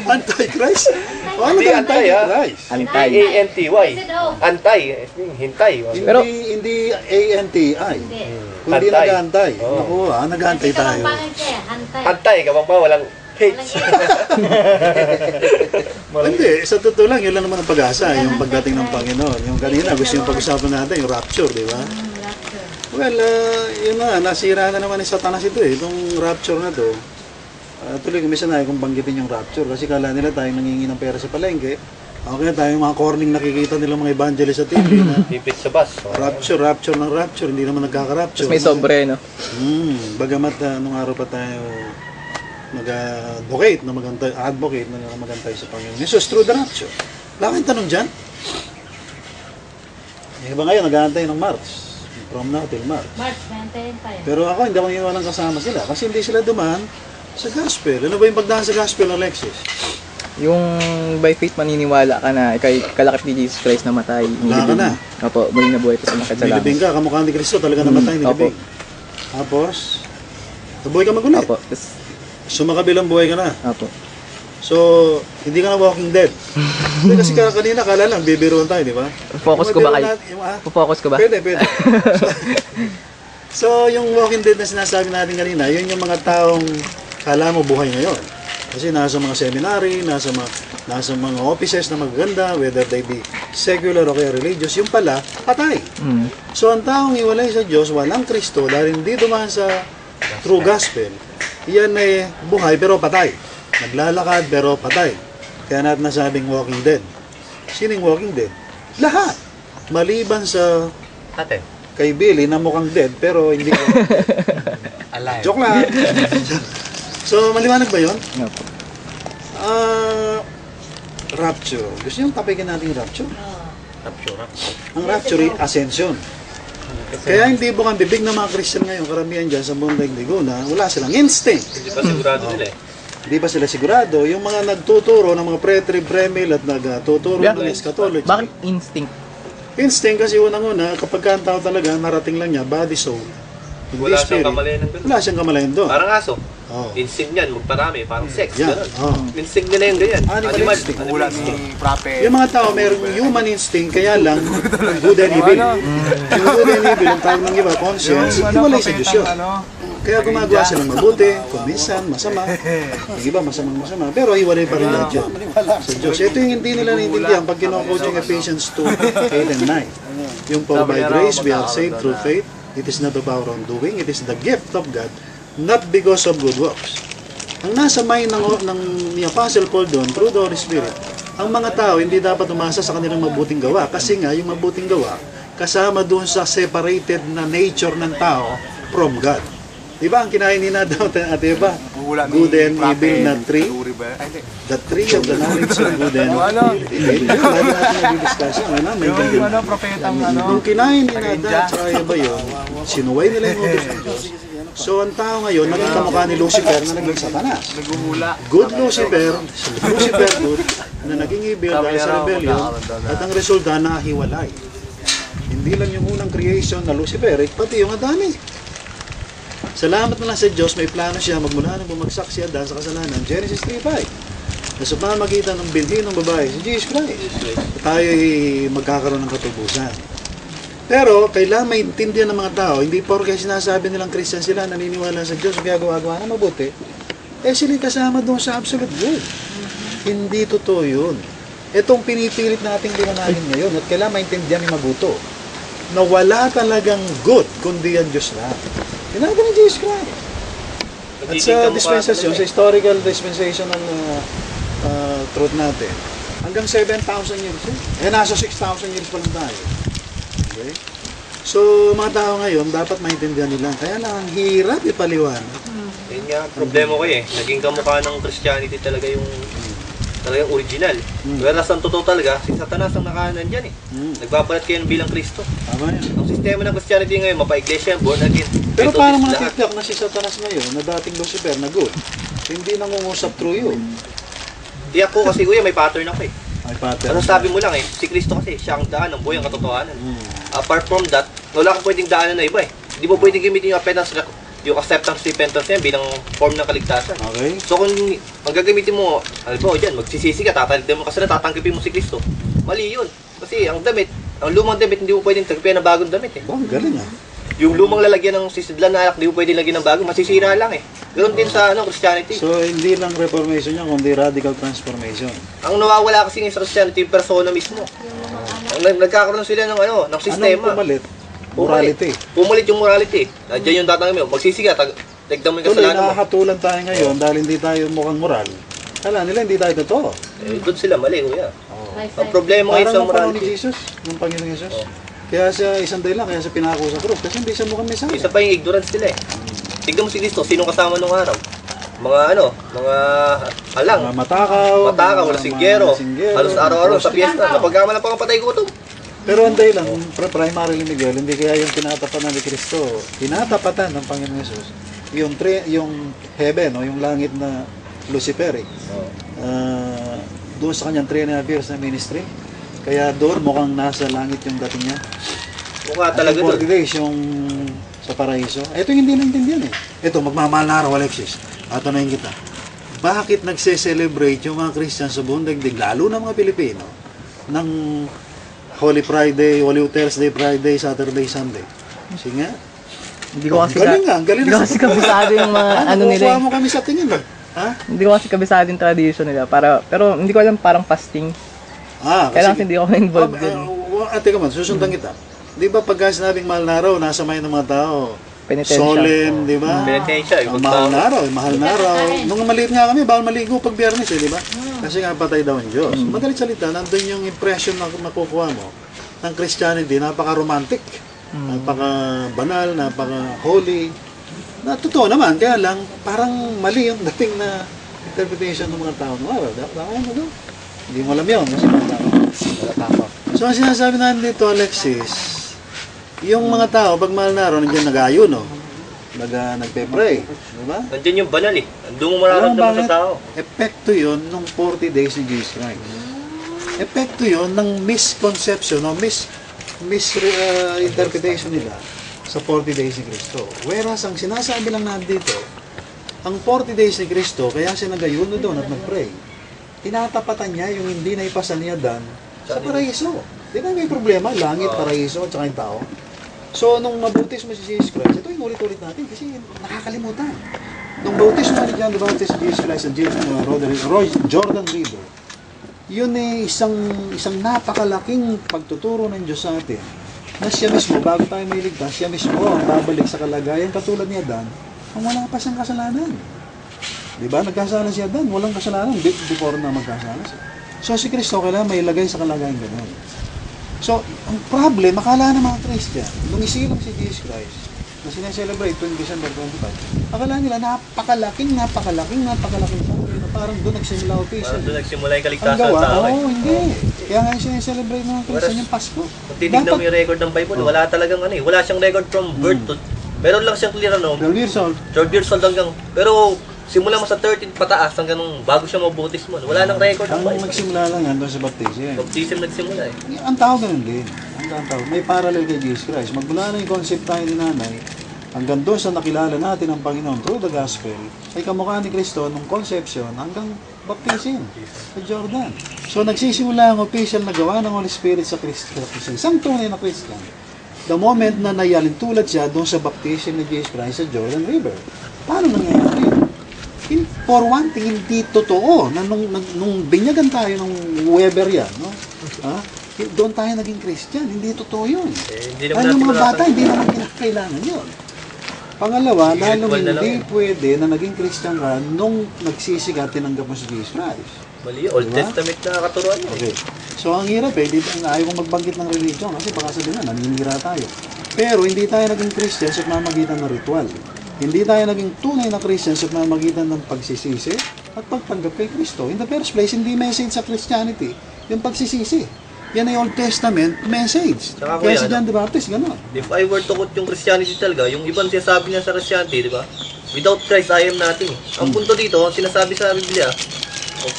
Anti-Christ? Ano Hindi ba anti, Anti-Christ? Antay. A-N-T-Y. Anti. Hintay. Pero- Hindi A-N-T-I. Kundi Antay. nag-aantay. Oo. Naku, nag-aantay tayo. Antay, kapag ba walang hate. Hindi, sa totoo lang, yun lang naman ang pag-asa, yung pagdating ng Panginoon. Yung kanina, gusto yung pag-usapan natin, yung rapture, di ba? Well, yun na, nasira na naman ni Satanas ito eh, itong rapture na to. Tuloy, kumisa na kung banggitin yung rapture, kasi kala nila tayong nangingi ng pera sa palengke. Okay, tayong mga corning nakikita nila mga evangelist sa TV na Pipit sa bus. rapture ng rapture, hindi naman nagkaka-rapture. May sobre, no? Bagamat nung araw pa tayo nag-advocate na magantay sa Panginoon. Jesus through the rapture. Wala kang tanong dyan? Yung iba ngayon, nag-aantay ng March. From now till March. March, maintayin tayo. Pero ako, hindi ako niniwalang kasama sila. Kasi hindi sila dumaan sa gospel. Ano ba yung pagdaan sa gospel, Alexis? Yung by faith maniniwala ka na ikay kalakip ni Jesus Christ na matay. Wala ka na. Opo, muli na buhay pa sa mga Nilibing ka, kamukha ni Kristo, talaga namatay, nilibing. Tapos, nabuhay ka magulit. Opo, tapos, Sumakabilang buhay ka na. opo. So, hindi ka na walking dead. Hindi kasi kanina, kala lang, bibiruan tayo, di ba? Focus ko ba kayo? Focus ko ba? Pwede. So, yung walking dead na sinasabi natin kanina, yun yung mga taong kala mo buhay ngayon. Kasi nasa mga seminary, nasa mga offices na magaganda, whether they be secular o kaya religious, yung pala, patay. So, ang taong iwalay sa Diyos, walang Kristo, dahil hindi dumaan sa true gospel, yan ay buhay pero patay. Naglalakad pero patay. Kaya natin nasabing walking dead. Sining walking dead? Lahat. Maliban sa Ate. kay Billy na mukhang dead pero hindi ko. Alive. Joke lang. So, maliwanag ba yun? Opo. Rapture. Gusto nyo tapikin natin yung rapture? Rapture. Ang rapture ay ascension. Kaya hindi bukang bibig ng mga Christian ngayon, karamihan dyan sa buong daigdigo na wala silang instinct. Hindi pa sigurado nila eh. Hindi pa sila sigurado. Yung mga nagtuturo ng mga pre-trib, pre-mill at nagtuturo ng eschatology. Bakit instinct? Instinct kasi unang-una, kapag ka ang tao talaga, narating lang niya, body, soul. Hindi Wala siyang spirit. kamalayan ng ganun. Wala siyang kamalayan doon. Parang aso. Oh. Instinct niyan, magparami, parang sex. Yan. Ganun. Oh. Instinct nila yung ganyan. Animal instinct. Ulan ni Prope. Yung mga tao, mayroong human instinct, kaya lang, good and evil. Yung good and evil, ang tawag ng iba, conscience, hiwalay sa Diyos yun. Kaya gumagawa silang mabuti, kung minsan, masama. Yung iba, masama. Pero hiwalay pa rin lahat yun sa Diyos. Ito yung hindi nila naiintindihan pag kino-quote yung Ephesians 2, 8 and 9. Yung for by grace we are saved through faith. It is not of our own doing. It is the gift of God, not because of good works. Ang nasa mind ni Apostle Paul doon, through the Holy Spirit, ang mga tao hindi dapat umasa sa kanilang mabuting gawa. Kasi nga, yung mabuting gawa, kasama doon sa separated na nature ng tao from God. Diba, ang kinain ni Adam at Eva? Good and evil na tree. The tree of the knowledge of good and evil. Yun, lagi natin nag-discuss yun. Nung kinain ni Adam at Eva yun, sinuway nila yung utos ng Diyos. So, ang tao ngayon, naging kamukha ni Lucifer na naging Satanas. Good Lucifer good, na naging evil dahil sa rebellion, at ang resulta na hiwalay. Hindi lang yung unang creation na Luciferic, pati yung Adamic. Salamat na lang sa Diyos, may plano siya magmula nang bumagsak siya dahil sa kasalanan. Genesis 3:5. Sa pamamagitan ng binhi ng babae, si Jesus Christ, tayo ay magkakaroon ng katubusan. Pero, kailangan maintindihan ng mga tao, hindi porke sinasabi nilang Christian sila, naniniwala sa Diyos, kaya gawa-gawa na mabuti, sila kasama doon sa absolute good. Hindi totoo yun. Itong pinipilit nating liwanagin ngayon at kailangan maintindihan ni Maguto na wala talagang good kundi ang Diyos lang. Ginagawa ni Jesus Christ. At sa dispensasyon, sa historical dispensation ng truth natin, hanggang 7,000 years eh. Nasa 6,000 years pa lang tayo. Okay? So, mga tao ngayon, dapat maintindihan nila. Kaya lang, ang hirap ipaliwanag. Yun nga, problema ko naging kamukha ng Christianity talaga yung talagang original. Whereas ang totoo talaga, si Satanas ang nakahanan dyan Nagbabalat kayo bilang Kristo. Tama yan. Ang sistema ng Christianity ngayon, mapa-iglesia, born again. Pero Ito, paano mo lahat. natitiyak na si Satanas ngayon, na dating Lucifer na good, hindi nangungusap through you? Tiyak ko kasi kuya, may pattern ako May pattern. Ano sabi mo lang si Kristo kasi, siya ang daan ng buhay, ang katotohanan. Apart from that, wala kang pwedeng daanan na iba Hindi mo pwedeng gamitin yung acceptance repentance niya bilang form ng kaligtasan. Okay. So kung magagamitin mo, ano ba dyan, magsisisi ka, tatalitin mo kasi tatanggapin mo si Kristo. Mali yun. Kasi ang damit, ang lumang damit, hindi mo pwedeng tagapian ng bagong damit Oh, galing Yung lumang lalagyan ng sisidlan na anak, hindi mo pwedeng lagyan ng bagong, masisira lang Ganoon din sa Christianity. So, hindi lang reformation yan, kundi radical transformation. Ang nawawala kasi sa Christianity, yung persona mismo. Nagkakaroon sila ng ng sistema. Anong pumalit? Morality. Pumalit yung morality. Diyan yung tatanggapin mo. Magsisiga, tignan mo yung Tuloy, kasalanan mo. nakakatulan tayo ngayon dahil hindi tayo mukhang moral. Kala nila hindi tayo totoo. Doon sila mali, kuya. Ang problema ngayon Parang sa ang panahon ni morality. Jesus, ng Panginoon Jesus. Kaya siya isang dahilan, kaya siya pinako sa krus. Kasi hindi siya mukhang Messiah. Isa pa yung ignorance nila Tignan mo si Kristo, sinong kasama nung araw? Mga mga halang. Mga matakaw, Wala singgero. Halos araw-araw sa piyesta. Napagkamalan pa ang patay gutom. Pero ang dahilan, primarily Miguel, hindi kaya yung tinatapatan ni Kristo, tinatapatan ng Panginoon Jesus, yung heaven, o yung langit na Lucifer, doon sa kanyang 3.5 years na ministry. Kaya doon mukhang nasa langit yung dating niya. Mukha talaga Yung 40 doon. days yung sa paraiso. Ito yung hindi naintindihan Ito, magmamahal na araw, Alexis. Atanayin kita. Bakit nagse-celebrate yung mga Christian sa buong daigdig, lalo na mga Pilipino, ng Holy Friday, Holy Thursday, Friday, Saturday, Sunday? Kasi nga, Hindi ko kasi galing hindi ko kasi kabisado yung mga nila Kukuha mo kami sa tingin Ha? Hindi ko kasi kabisado yung tradition nila. Pero hindi ko alam parang fasting. Kaya lang hindi ako involved dun. Teka man, susundan kita. Di ba pagka sinabing mahal na araw, nasa may ng mga tao, Penitensya. solemn, di ba? Penitensya, Ang mahal na araw, mahal na araw. Nung maliit nga kami, bawal maligo pag Biyernes, di ba? Kasi nga patay daw ang Diyos. Madalit salita, nandun yung impression na makukuha mo ng Christianity, napaka-romantic, napaka-banal, napaka-holy. Na totoo naman, kaya lang, parang mali yung dating na interpretation ng mga tao. Dapat mo doon. Hindi mo alam yun, kasi mga tao. So, ang sinasabi natin dito, Alexis, yung mga tao, pag mahal na araw, nandiyan nag-aayun, nagpe-pray. Diba? Nandiyan yung banal Doon mo mararamdaman sa tao. Epekto yun nung 40 days ni Jesus Christ. Epekto yun ng misconception o misinterpretation nila sa 40 days ni Kristo. Whereas, ang sinasabi lang natin dito, ang 40 days ni Kristo, kaya siya nag-ayuno doon at nag-pray, tinatapatan niya yung hindi na ipasa ni Adan sa paraiso. Di na may problema, langit, paraiso, at saka yung tao. So, nung mabautismo si Jesus Christ, ito yung ulit-ulit natin kasi nakakalimutan. Nung bautismo ni John the Baptist si Jesus Christ sa Jordan River, yun isang napakalaking pagtuturo ng Diyos sa atin na siya mismo, bago tayo may ligtas, siya mismo ang babalik sa kalagayan katulad ni Adan, ang wala pa siyang kasalanan. Diba? Nagkasala si Adan, walang kasalanan before na magkasala siya. So si Kristo kailangan may ilagay sa kalagayan gano'n. So, ang problem, akala ng mga Christian, nung isilang si Jesus Christ, na sineselebrate 20 December 25, akala nila napakalaking na parang doon nagsimula o Parang doon nagsimula yung ang kaligtasan gawa, ng tao. hindi. Kaya nga yung sineselebrate ng mga Christian yung Pasko. Kung titignan mo yung record ng Bible, wala talagang wala siyang record from birth to, meron lang siyang clear 12 years old. 12 years old hanggang, pero simula mo sa 13 pataas hanggang bago siya mabautismo. Wala nang record ng Ang Bible. nagsimula lang yan doon sa baptism. Baptism nagsimula Ang tao ganun din. Ang tao, may parallel kay Jesus Christ. Magmula na yung concept tayo ni nanay, hanggang doon sa nakilala natin ang Panginoon through the gospel, ay kamukha ni Kristo nung conception hanggang baptism sa Jordan. So nagsisimula ang official na gawa ng Holy Spirit sa Kristo. Isang tunay na Christian. The moment na nayalintulad siya doon sa baptism ni Jesus Christ sa Jordan River. Paano nangyayari yun? For one thing, hindi totoo na nung binyagan tayo ng Weber yan, no? Doon tayo naging Christian. Hindi totoo yun. Hindi Ay, yung mga bata, hindi naman kinakailangan yun. Pangalawa, lalong hindi pwede na naging Christian ka nung nagsisiga tinanggap mo si Jesus Christ. Mali, Old Testament na katuruan yun. Okay. So, ang hirap ayaw kong magbanggit ng religion kasi baka sabihin na, naninira tayo. Pero hindi tayo naging Christian sa pamamagitan ng ritual. Hindi tayo naging tunay na Christian sa pamamagitan ng pagsisisi at pagtanggap kay Kristo. In the first place, hindi message sa Christianity yung pagsisisi. Yan ay Old Testament message. Tsaka, Kaya kuya, si John the Baptist, gano'n. If I were to quote yung Christianity talaga, yung ibang sinasabi niya sa Christianity, di ba? Without Christ, I am nothing. Ang punto dito, ang sinasabi sa Biblia,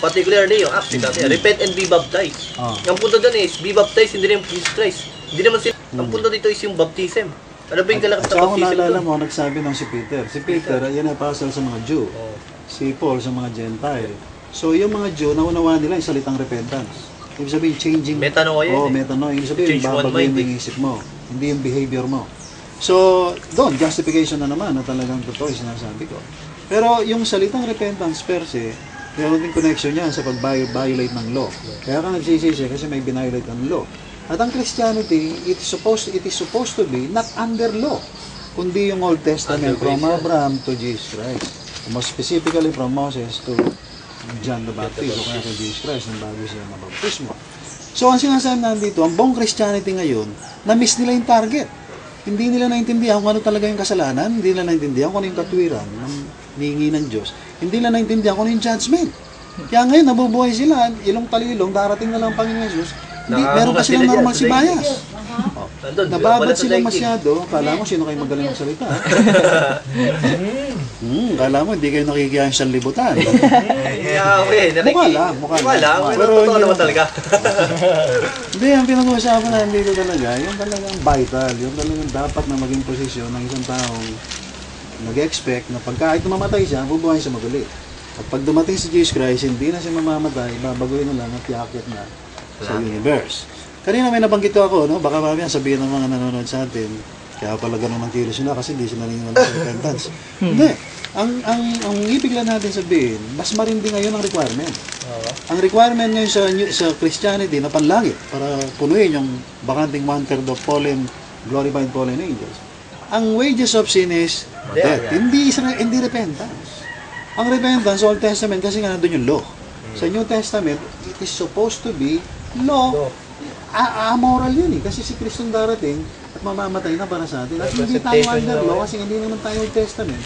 particularly yung Acts, repent and be baptized. Ang punto doon is, be baptized in the name of Jesus Christ. Hindi naman ang punto dito is yung baptism. Ano ba yung kalakas na At baptism naalala doon? mo, nagsabi ng si Peter. Si Peter, yan ay apostle sa mga Jew. Si Paul sa mga Gentile. So, yung mga Jew, naunawaan nila yung salitang repentance. Ibig sabihin, changing. Metanoia yun. Metanoia. Ibig sabihin, Change one babaguhin mind, mo yung isip mo. Hindi yung behavior mo. So, doon, justification na naman na talagang totoo yung sinasabi ko. Pero yung salitang repentance per se, meron din connection yan sa pag-violate ng law. Kaya ka nagsisisi kasi may binviolate ng law. At ang Christianity, it is supposed to be not under law, kundi yung Old Testament from Abraham to Jesus Christ. More specifically from Moses to John the Baptist o kaya kay Jesus Christ nang bago siya mabaptismo. So ang sinasabi natin dito, ang buong Christianity ngayon, na-miss nila yung target. Hindi nila naintindihan kung ano talaga yung kasalanan, hindi nila naintindihan kung ano yung katwiran ng hihingi ng Diyos, hindi nila naintindihan kung ano yung judgment. Kaya ngayon, nabubuhay sila, ilong talilong, darating na lang ang Panginoon Jesus, meron pa silang normal si bias. Nababad sila masyado, kala mo sino kayo magaling magsalita. Kala mo hindi kayo nakikiyahan sa libutan. Mukha lang. Pero totoo naman talaga. Hindi, ang pinag-uusapan natin dito talaga, yung talagang vital, yung talagang dapat na maging posisyon ng isang taong nag-expect na pag kahit mamatay siya, bubuhay siya magalit. At pag dumating si Jesus Christ, hindi na siya mamamatay, babaguhin na lang at yakit na sa universe. Kanina may nabanggit ko ako, no? Baka mamaya sabihin ng mga nanonood sa atin, kaya pala ganun ang kilos nila kasi hindi sila naniniwala sa repentance. Hindi. Ang ibig lang natin sabihin, mas marindi ngayon ang requirement. Ang requirement ngayon sa Christianity na panlangit para punuin yung bakanting one-third of glorified fallen angels. Ang wages of sin is death. Hindi repentance. Ang repentance, Old Testament, kasi nga nandun yung law. Sa New Testament, it is supposed to be law. Amoral yun eh. Kasi si Kristo darating at mamamatay na para sa atin. At hindi tayo under law kasi hindi naman tayo Old Testament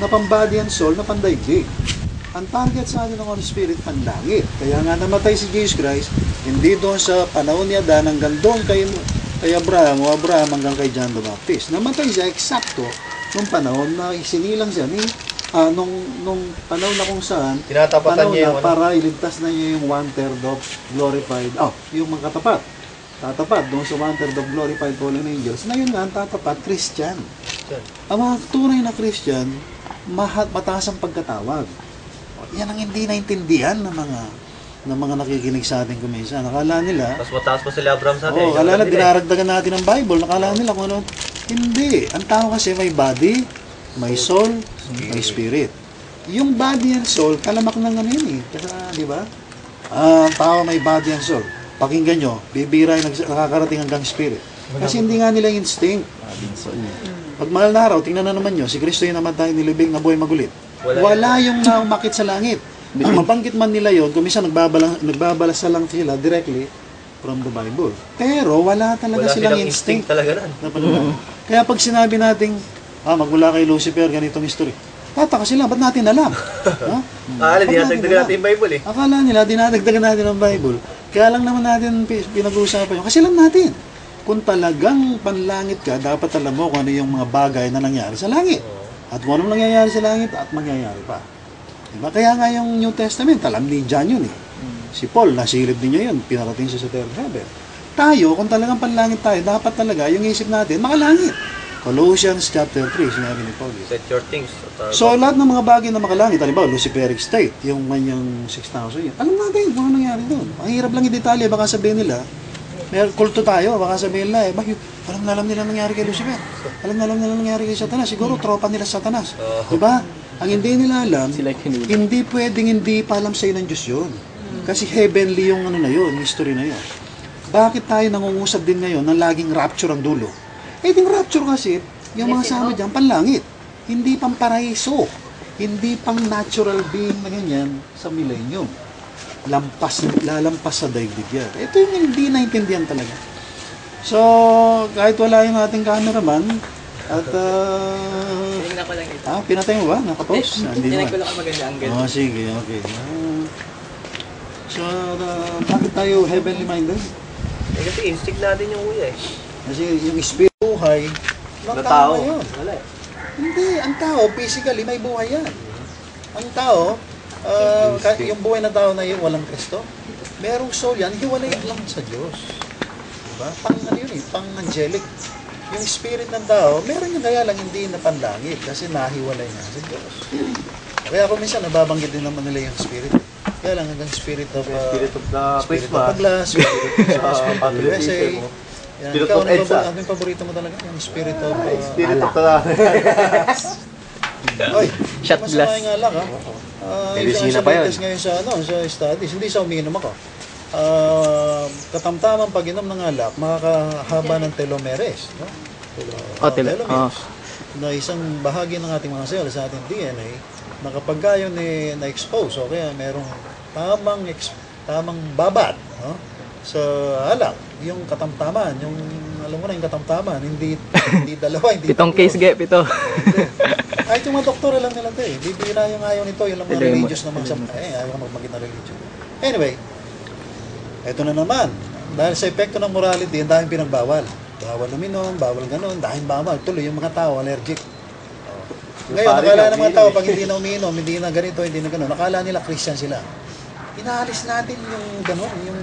na pambody and soul na pandaigdig. Ang target sa atin ng Holy Spirit, pandangit. Kaya nga namatay si Jesus Christ, hindi doon sa panahon ni Adan hanggang doon kay Abraham o Abraham hanggang kay John the Baptist. Namatay siya eksakto nung panahon na isinilang siya nung panahon na kung saan Tinatapatan niya yung para iligtas na niya yung one-third of glorified, yung mga katapat. Tatapat doon sa one-third of glorified fallen angels. Na yun nga, ang tatapat, Christian. Ang mga tunay na Christian, mataas ang pagkatawag. Yan ang hindi naintindihan ng mga nakikinig sa atin kuminsan. Nakala nila, Mas mataas pa sila Abraham sa atin. akala nila dinaragdagan natin ng Bible. Nakala nila kung ano. Hindi. Ang tao kasi may body, may soul, may spirit. Yung body and soul, talamak ng ano yun eh. Kasi, di ba? Ang tao may body and soul. Pakinggan nyo, bibira yung nakakarating hanggang spirit. Kasi hindi nga nila instinct. Pag mahal na araw, tingnan na naman nyo, si Kristo yung namatay, nilibing na buhay magulit. Wala yung naumakit sa langit. Mabanggit man nila yon, kung minsan nagbabalasa lang sila directly from the Bible. Pero wala talaga silang instinct. Talaga nan. Kaya pag sinabi nating, magmula kay Lucifer, ganitong history. Tataka sila, ba't natin alam? Dinadagdagan natin yung Bible eh. Akala nila, dinadagdagan natin ang Bible. Kaya lang naman natin pinag-uusapan yun. Kasi lang natin, kung talagang panlangit ka, dapat alam mo kung ano yung mga bagay na nangyari sa langit. At kung anong nangyayari sa langit, at mangyayari pa. Diba? Kaya nga yung New Testament, alam ni John yun eh. Si Paul, nasilip din niya yun, pinarating siya sa third heaven. Tayo, kung talagang panlangit tayo, dapat talaga yung isip natin, makalangit. Colossians chapter 3, sinabi ni Paul. Set your things. So, lahat ng mga bagay na makalangit, halimbawa, Luciferic state, yung kanyang 6,000 yun. Alam natin kung ano nangyari doon. Ang hirap lang i-detalye, baka sabihin nila, May kulto tayo, baka sabihin na alam na alam nila nangyari kay Lucifer. Alam na alam nila nangyari kay Satanas. Siguro tropa nila sa Satanas. Diba? Ang hindi nila alam, hindi pwedeng hindi pa alam sa'yo ng Diyos yun. Kasi heavenly yung ano na yun, yung history na yun. Bakit tayo nangungusap din ngayon ng laging rapture ang dulo? Yung rapture kasi, yung mga sama dyan, panlangit. Hindi pang paraiso. Hindi pang natural being na ganyan sa millennium. Lalampas sa daigdig yan. Ito yung hindi naintindihan talaga. So, kahit wala yung ating cameraman, at Tingnan ko lang ito. pinatay mo ba? Nakapost? Hindi Tingnan ko naman. lang ang maganda angle. Sige, okay. So, bakit tayo heavenly minded? Kasi instinct natin yung kuya eh. Kasi yung spirit buhay ng tao na yun. Wala eh. Hindi, ang tao, physically, may buhay yan. Ang tao, yung buhay na tao na yun, walang Kristo, merong soul yan, hiwalay lang sa Diyos. Diba? Pang-angelic. Yung spirit ng tao, meron yung kaya lang hindi na panlangit kasi nahiwalay na sa Diyos. Kaya ako minsan, nababanggit din naman nila yung spirit. Kaya lang hanggang spirit of the spirit of Christmas. Paglas, spirit of USA. Yan, Spirit ikaw, of EDSA. ano yung paborito mo talaga? Yung spirit of... Spirit of Oy, Shot masama glass. yung alak, ha? Medicina Yung pa yun. latest ngayon sa, sa studies, hindi sa umiinom ako. Katamtamang pag-inom ng alak, makakahaba ng telomeres. No? Telomeres. Na isang bahagi ng ating mga cells, sa ating DNA, na kapag yun na-expose, o kaya merong tamang babat, no? Sa alak, yung katamtaman, yung alam mo na yung katamtaman, hindi dalawa, hindi Pitong case, Gep, ito. Ay, yung mga doktor lang nila ito eh. Bibira yung ayaw nito, yung mga religious na mga ayaw ka magmaging na religion. Anyway, eto na naman. Dahil sa epekto ng morality, ang daming pinagbawal. Bawal uminom, bawal ganun, dahil bawal. Tuloy yung mga tao, allergic. Ngayon, nakala ng mga tao, pag hindi na uminom, hindi na ganito, hindi na ganun, nakala nila Christian sila. Inaalis natin yung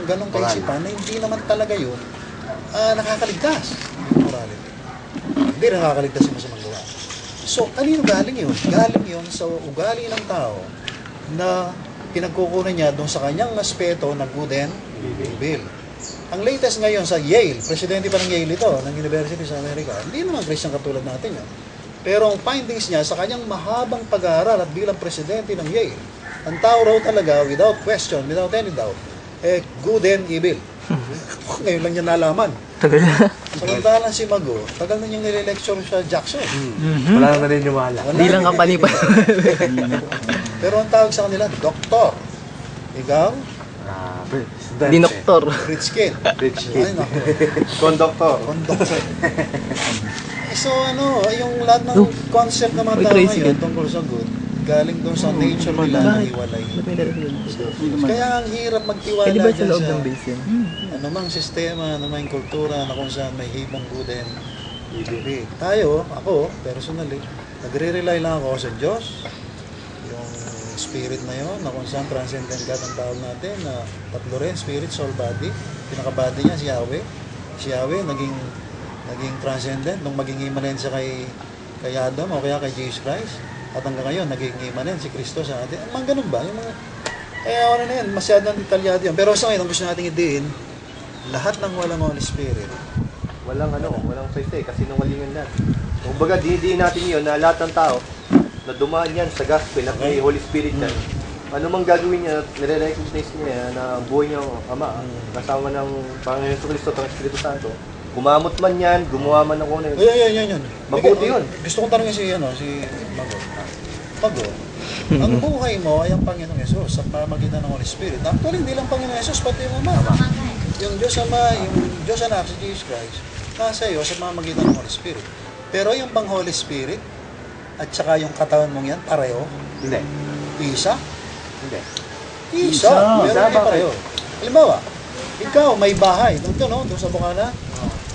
ganong kaisipan na hindi naman talaga yun nakakaligtas yung morality. Hindi na nakakaligtas yung masamang gawa. So, kanino galing yun? Galing yun sa ugali ng tao na pinagkukunan niya doon sa kanyang aspeto na good and evil. Ang latest ngayon sa Yale, presidente pa ng Yale ito, ng University sa Amerika, hindi naman Christian katulad natin yun. Pero ang findings niya sa kanyang mahabang pag-aaral at bilang presidente ng Yale, ang tao raw talaga, without question, without any doubt, good and evil. Ngayon lang niya nalaman. Tagal na. Samantalang si Mago, tagal na niyang nire-lecture sa Jackson. Wala na rin yung wala. Hindi lang company pa. Pero ang tawag sa kanila, doktor. Ikaw, Dinoktor. rich kid. Ay, naku. Conductor. Conductor. So yung lahat ng concept ng mga Uy, tao crazy ngayon good. tungkol sa good, galing doon sa nature nila na hiwalay. Kaya ang hirap magtiwala Eh, di ba sa dyan loob ng base yun? anumang sistema, anumang kultura na kung saan may hibang good and evil. Tayo, ako, personally, nagre-rely lang ako sa Diyos, yung spirit na yun, na kung saan transcendent God ang tawag natin, na tatlo rin, spirit, soul, body. Pinaka-body niya, si Yahweh. Si Yahweh, naging transcendent nung maging immanent siya kay Adam o kaya kay Jesus Christ. At hanggang ngayon, naging immanent si Kristo sa atin. Mga ganun ba? Yung mga, ano na yan, masyadong detalyado yan. Pero sa ngayon, ang gusto natin i-diin, lahat ng walang Holy Spirit. Walang say kasi nungalingan na. Kumbaga, didiin natin yun na lahat ng tao na dumaan yan sa gospel at may Holy Spirit yan. Ano mang gagawin niya, nire-recognize niya na buhay niya Ama, kasama ng Panginoon Kristo at Espiritu Santo. Gumamot man yan, gumawa man ako na yun. Yan. Mabuti yun. Gusto kong tanongin si Mago. Mago, ang buhay mo ay ang Panginoong Yesus sa pamamagitan ng Holy Spirit. Actually, hindi lang Panginoong Yesus, pati yung Ama. Yung Diyos Ama, yung Diyos Anak, si Jesus Christ, nasa iyo sa pamamagitan ng Holy Spirit. Pero yung bang Holy Spirit at saka yung katawan mong yan, pareho? Hindi. Isa? Hindi. Isa. Pero hindi pareho. Halimbawa, ikaw may bahay. Doon sa Bukana.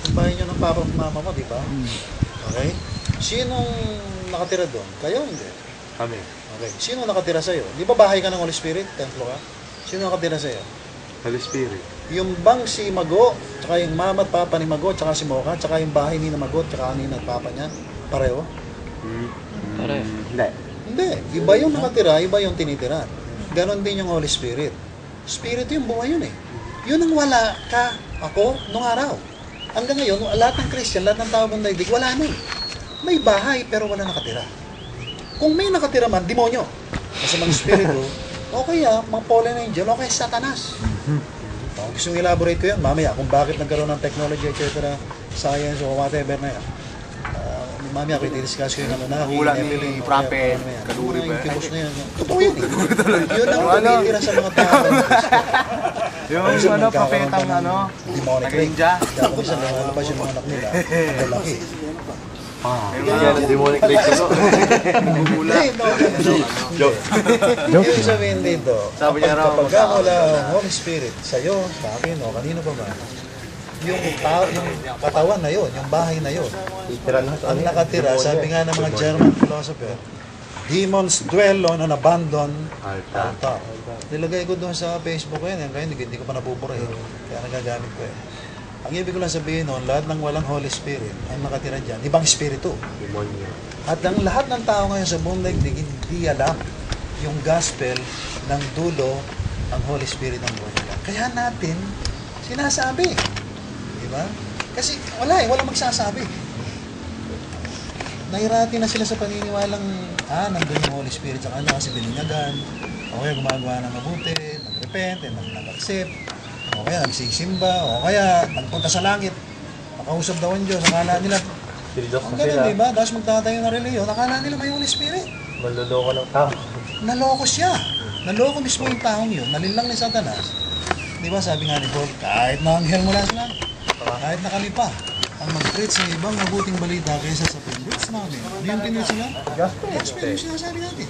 Yung bahay nyo ng papa at mama mo, di ba? Okay? Sinong nakatira doon? Kayo hindi? Kami. Okay. Sino nakatira sa'yo? Di ba bahay ka ng Holy Spirit? Templo ka? Sino nakatira sa'yo? Holy Spirit. Yung bang si Mago, tsaka yung mama at papa ni Mago, tsaka si Mocha, tsaka yung bahay ni na Mago, tsaka ni at papa niya, pareho? Pareho. Hindi. Hindi. Iba yung nakatira, iba yung tinitira. Ganon din yung Holy Spirit. Spirit yung buhay yun eh. Yun ang wala ka. ako, nung araw. Hanggang ngayon, lahat ng Christian, lahat ng tao ng daigdig, wala na eh. May bahay, pero wala nakatira. Kung may nakatira man, demonyo. Masamang spirito, o kaya, mga fallen angel, o kaya satanas. Kung gusto nyo elaborate ko yan, mamaya, kung bakit nagkaroon ng technology, etc., science, o whatever na yan. Mamaya, ako i-discuss ko yung ano na, Hula ni Prophet, Kaduri ba? Incubus na yan. Totoo yun eh. Yun ang tumitira sa mga tao. Yung propetang Demonic ring. Kaya kung minsan lumalabas yung mga anak nila, lalaki. Demonic rage ko. Ibig sabihin dito, Sabi niya raw, kapag wala ang Holy Spirit sa'yo, sa akin, o kanino pa ba, yung katawan na yun, yung bahay na yun, ang nakatira, sabi nga ng mga German philosopher, demons dwell on an abandoned altar. Nilagay ko doon sa Facebook ko yan, kaya hindi ko pa nabubura eh. Kaya nagagamit ko eh. Ang ibig ko lang sabihin noon, lahat ng walang Holy Spirit ang nakatira dyan, ibang spirito. At ang lahat ng tao ngayon sa buong daigdig, hindi alam yung gospel ng dulo ang Holy Spirit ng buhay nila. Kaya natin sinasabi. Diba? Kasi walang magsasabi. Nairati na sila sa paniniwalang, nandun yung Holy Spirit sa kanila kasi bininyagan, o kaya gumagawa ng mabuti, nag-repent, nag-accept, o kaya nagsisimba, o kaya nagpunta sa langit, makausap daw ang Diyos, akala nila, ang ganun, diba? Tapos magtatayo na reliyon, akala nila may Holy Spirit. Maluloko ng tao. Naloko siya. Naloko mismo yung taong yun, nalilang ni Satanas. Diba sabi nga ni Paul, kahit na anghel mula sa langit, kahit nakalipa, ang mag-preach ng ibang mabuting balita kaysa sa preach namin. Hindi yung pinreach niya? Gospel yung sinasabi natin.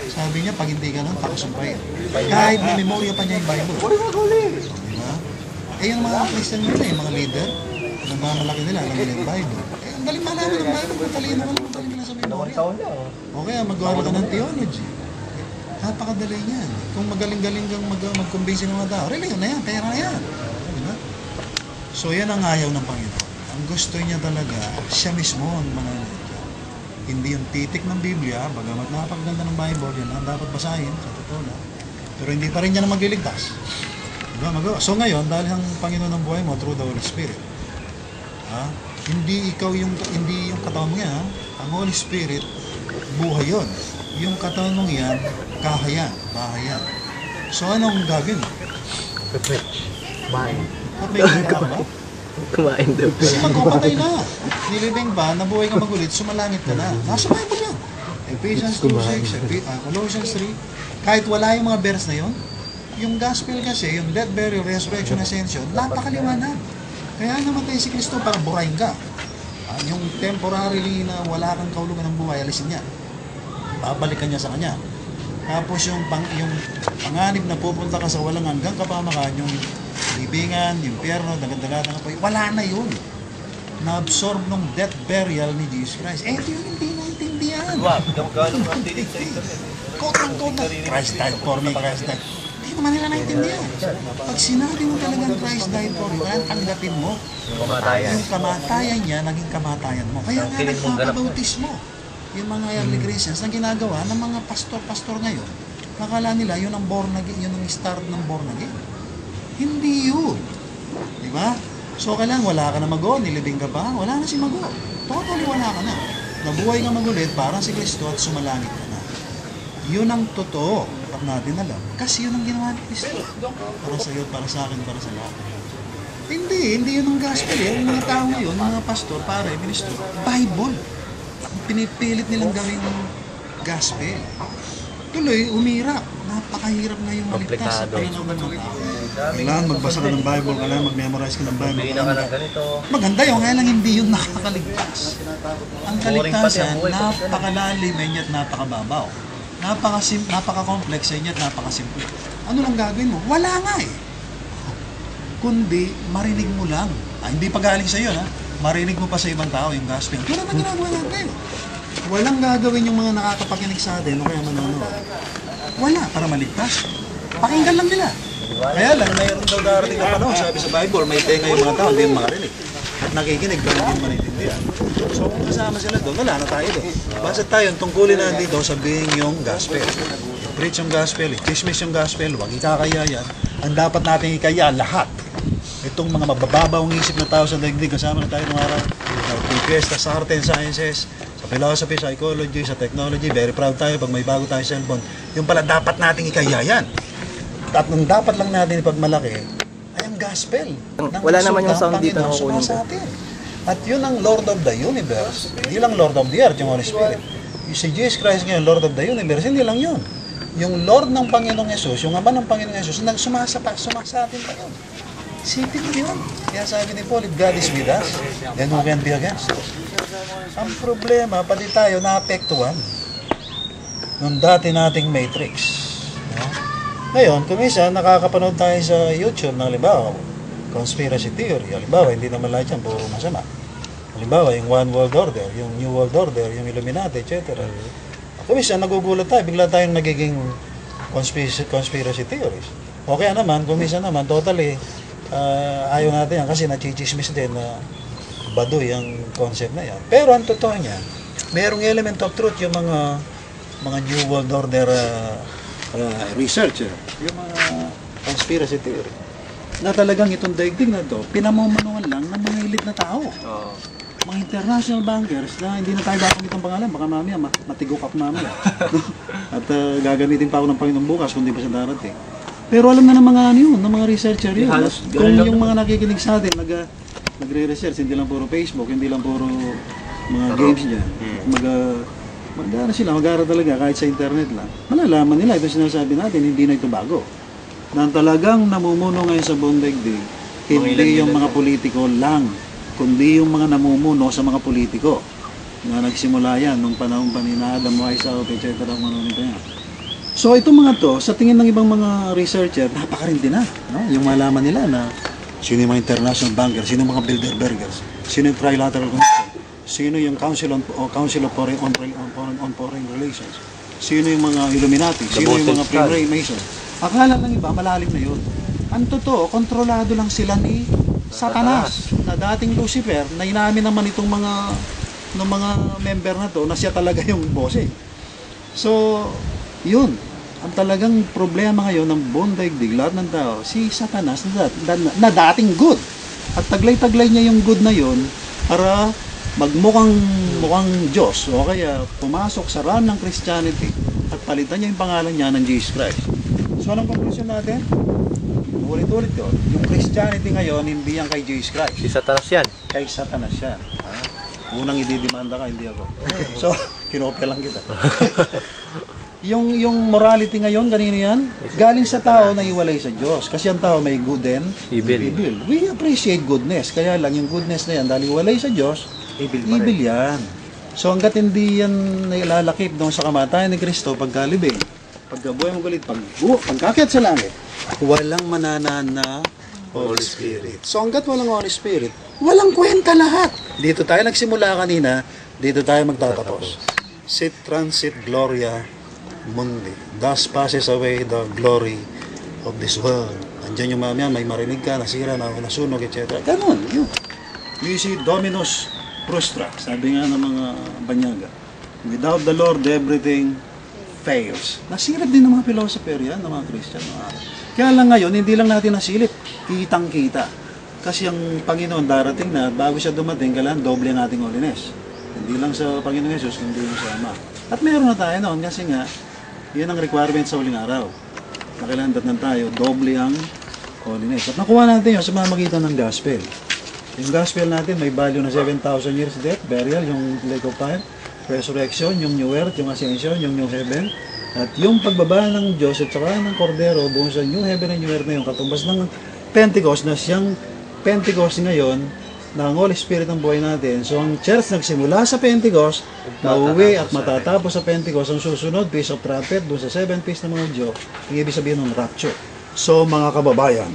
Sabi niya, pag hindi ka nun, pakasumpayin. Kahit may memorya pa niya yung Bible. Diba? Eh yung mga Christian nila, yung mga leader, nagmamalaki nila, alam nila yung Bible. Eh, ang galing malaman ng Bible, kung talino ka lang, kung talino ka lang sa memorya. O kaya magawa ka ng theology. Napakadali niyan. Kung magaling-galing kang mag-convince ng mga tao, reliyon na yan, pera na yan. Diba? So yan ang ayaw ng Panginoon. Ang gusto niya talaga, siya mismo ang mananalig. Hindi yung titik ng Biblia, bagamat napakaganda ng Bible, yan ang dapat basahin, sa totoo lang. Pero hindi pa rin niya na magliligtas. Diba, magawa. So ngayon, dahil ang Panginoon ng buhay mo through the Holy Spirit, hindi yung katawan mo yan, ang Holy Spirit, buhay yun. Yung katawan mong yan, kahayan, bahayan. So anong gagawin? Kumain ka ba? Kumain daw. Kasi magpapatay na. Nilibing ba, nabuhay ka magulit, sumalangit ka na. Nasa Bible yan. Ephesians 2:6, Colossians 3. Kahit wala yung mga verse na yun, yung gospel kasi, yung death, burial, resurrection, ascension, napakaliwanag. Kaya namatay si Kristo para burahin ka. Yung temporarily na wala kang kaulugan ng buhay, alisin niya. Babalikan niya sa kanya. Tapos yung panganib na pupunta ka sa walang hanggang kapamakan, yung libingan, yung impyerno, dagat-dagatan ka pa, wala na yun. Na-absorb ng death, burial ni Jesus Christ. Eh, ito yung hindi naintindihan. Quote-unquote na, Christ died for me, Christ died. Hindi naman nila naintindihan. Pag sinabi mo talagang Christ died for me, tanggapin mo. Yung kamatayan niya, naging kamatayan mo. Kaya nga nagpapabautismo. Yung mga early Christians na ginagawa ng mga pastor-pastor ngayon, nakala nila yun ang born again, yun ang start ng born again. Hindi yun. Diba? So kailangan wala ka na mag-o, nilibing ka pa, wala na si mag-o. Totally wala ka na. Nabuhay ka magulit, parang si Kristo at sumalangit ka na. Yun ang totoo. Dapat natin alam. Kasi yun ang ginawa ni Kristo. Para sa iyo, para sa akin, para sa lahat. Hindi yun ang gospel. Yung mga tao ngayon, mga pastor, pare, ministro, Bible. Pinipilit nilang gawing gospel. Tuloy, umirap. Napakahirap na yung maligtas sa pananaw ng mga tao. Kailangan magbasa ka ng Bible, kailangan mag-memorize ka ng Bible. Maganda yun, kaya lang hindi yung nakakaligtas. Ang kaligtasan, napakalalim at napakababaw. Napaka-complex at napakasimple. Ano lang gagawin mo? Wala nga eh. Kundi, marinig mo lang. Hindi pa galing sa iyo, marinig mo pa sa ibang tao yung gospel. Wala na ginagawa natin. Walang gagawin yung mga nakakapakinig sa atin o kaya manonood. Wala, para maligtas. Pakinggan lang nila. Kaya lang, mayroon daw darating na panahon, sabi sa Bible, may tenga yung mga tao, hindi yung makarinig. At nakikinig, pero hindi manitindihan. So kung kasama sila doon, wala na tayo doon. Basta tayo, tungkulin na dito, sabihin yung gospel. Preach yung gospel, chismis yung gospel, huwag ikakaya yan. Ang dapat natin ikaya, lahat. itong mga mabababawang isip na tao sa daigdig, kasama na tayo nung araw, nagpipiesta sa art and sciences, sa philosophy, psychology, sa technology, very proud tayo pag may bago tayo cellphone. Yung pala dapat nating ikayayan. At nung dapat lang natin ipagmalaki, ay ang gospel. Wala naman yung sound dito na kukunin ko. sa atin. At yun ang Lord of the Universe. Hindi lang Lord of the Earth, yung Holy Spirit. Si Jesus Christ ngayon, Lord of the Universe, hindi lang yun. Yung Lord ng Panginoong Yesus, yung Ama ng Panginoong Yesus, sumasa atin pa yun. Isipin mo yun. Kaya sabi ni Paul, if God is with us, then who can be against us? Ang problema, pati tayo naapektuhan nung dati nating matrix. No? Ngayon, kung minsan, nakakapanood tayo sa YouTube ng halimbawa, conspiracy theory, halimbawa, hindi naman lahat yan, puro masama. Halimbawa, yung One World Order, yung New World Order, yung Illuminati, etc. Kung minsan, nagugulat tayo, bigla tayong nagiging conspiracy theories. O kaya naman, kung minsan naman, totally, ayaw natin yan kasi nachichismis din na baduy ang concept na yan. Pero ang totoo niya, mayroong element of truth yung mga New World Order researcher, yung mga conspiracy theory, na talagang itong daigdig na to, pinamumunuan lang ng mga elite na tao. Mga international bankers na hindi na tayo bakamit ang pangalan, baka mamaya matigok ako mamaya. At gagamitin pa ako ng Panginoon bukas kung di pa siya darating. Pero alam na ng mga ano yun, ng mga researcher yun. Kung yung mga nakikinig sa atin, nagre-research, hindi lang puro Facebook, hindi lang puro mga games dyan. Mag-aaral talaga kahit sa internet lang. Malalaman nila, ito sinasabi natin, hindi na ito bago. Na talagang namumuno ngayon sa buong daigdig, hindi yung mga politiko lang, kundi yung mga namumuno sa mga politiko na nagsimula yan nung panahon pa ni Adam, Weishaupt, etc. So itong mga to, sa tingin ng ibang mga researcher, napakarindi na. No? Yung malaman nila na sino yung mga international bankers, sino yung mga Bilderbergers, sino yung Trilateral Commission, sino yung Council of Foreign Relations, sino yung mga Illuminati, sino yung mga Freemasons. Akala ng iba, malalim na yun. Ang totoo, kontrolado lang sila ni Satanas, na dating Lucifer, na inamin naman itong mga member na to, na siya talaga yung boss eh. So, yun. Ang talagang problema ngayon ng buong daigdig, lahat ng tao, si Satanas na dating good. At taglay-taglay niya yung good na yun para mukhang Diyos o kaya pumasok sa ran ng Christianity at palitan niya yung pangalan niya ng Jesus Christ. So anong conclusion natin? Ulit-ulit yun. Yung Christianity ngayon, hindi yan kay Jesus Christ. Si Satanas yan. Kay Satanas yan. Unang ididimanda ka, hindi ako. So, kinopya lang kita. Yung morality ngayon, kanino yan? Galing sa tao na iwalay sa Diyos. Kasi ang tao may good and evil. We appreciate goodness. Kaya lang yung goodness na yan, dahil iwalay sa Diyos, evil yan. So hanggat hindi yan nailalakip doon sa kamatayan ni Kristo, pagkalibing, pagkabuhay mo galit, pagkakit sa langit, walang mananahan na Holy Spirit. So hanggat walang Holy Spirit, walang kwenta lahat. Dito tayo nagsimula kanina, dito tayo magtatapos. Sit transit gloria mundi. Thus passes away the glory of this world. Andiyan yung mamaya, may marinig ka, nasira, nasunog, etc. Ganun, yun. You see, Dominus frustra, sabi nga ng mga banyaga. Without the Lord, everything fails. Nasilip din ng mga philosopher yan, ng mga Christian. Kaya lang ngayon, hindi lang natin nasilip. Kitang-kita. Kasi ang Panginoon darating na, bago siya dumating, kailangan doble ang ating holiness. Hindi lang sa Panginoon Jesus, kundi sa Ama. At meron na tayo noon, kasi nga, yan ang requirement sa huling araw. Na kailangan datnan tayo, doble ang holiness. At nakuha natin yun sa mamamagitan ng gospel. Yung gospel natin, may value na 7,000 years death, burial, yung lake of fire, resurrection, yung new earth, yung ascension, yung new heaven, at yung pagbaba ng Diyos at saka ng Cordero doon sa new heaven and new earth na yung katumbas ng Pentecost, na siyang Pentecost ngayon, na ang Holy Spirit ang buhay natin. So ang church nagsimula sa Pentecost, nauwi at matatapos sa Pentecost, ang susunod, Feast of Trumpet, doon sa 7 feast ng mga Diyos, ang ibig sabihin ng rapture. So mga kababayan,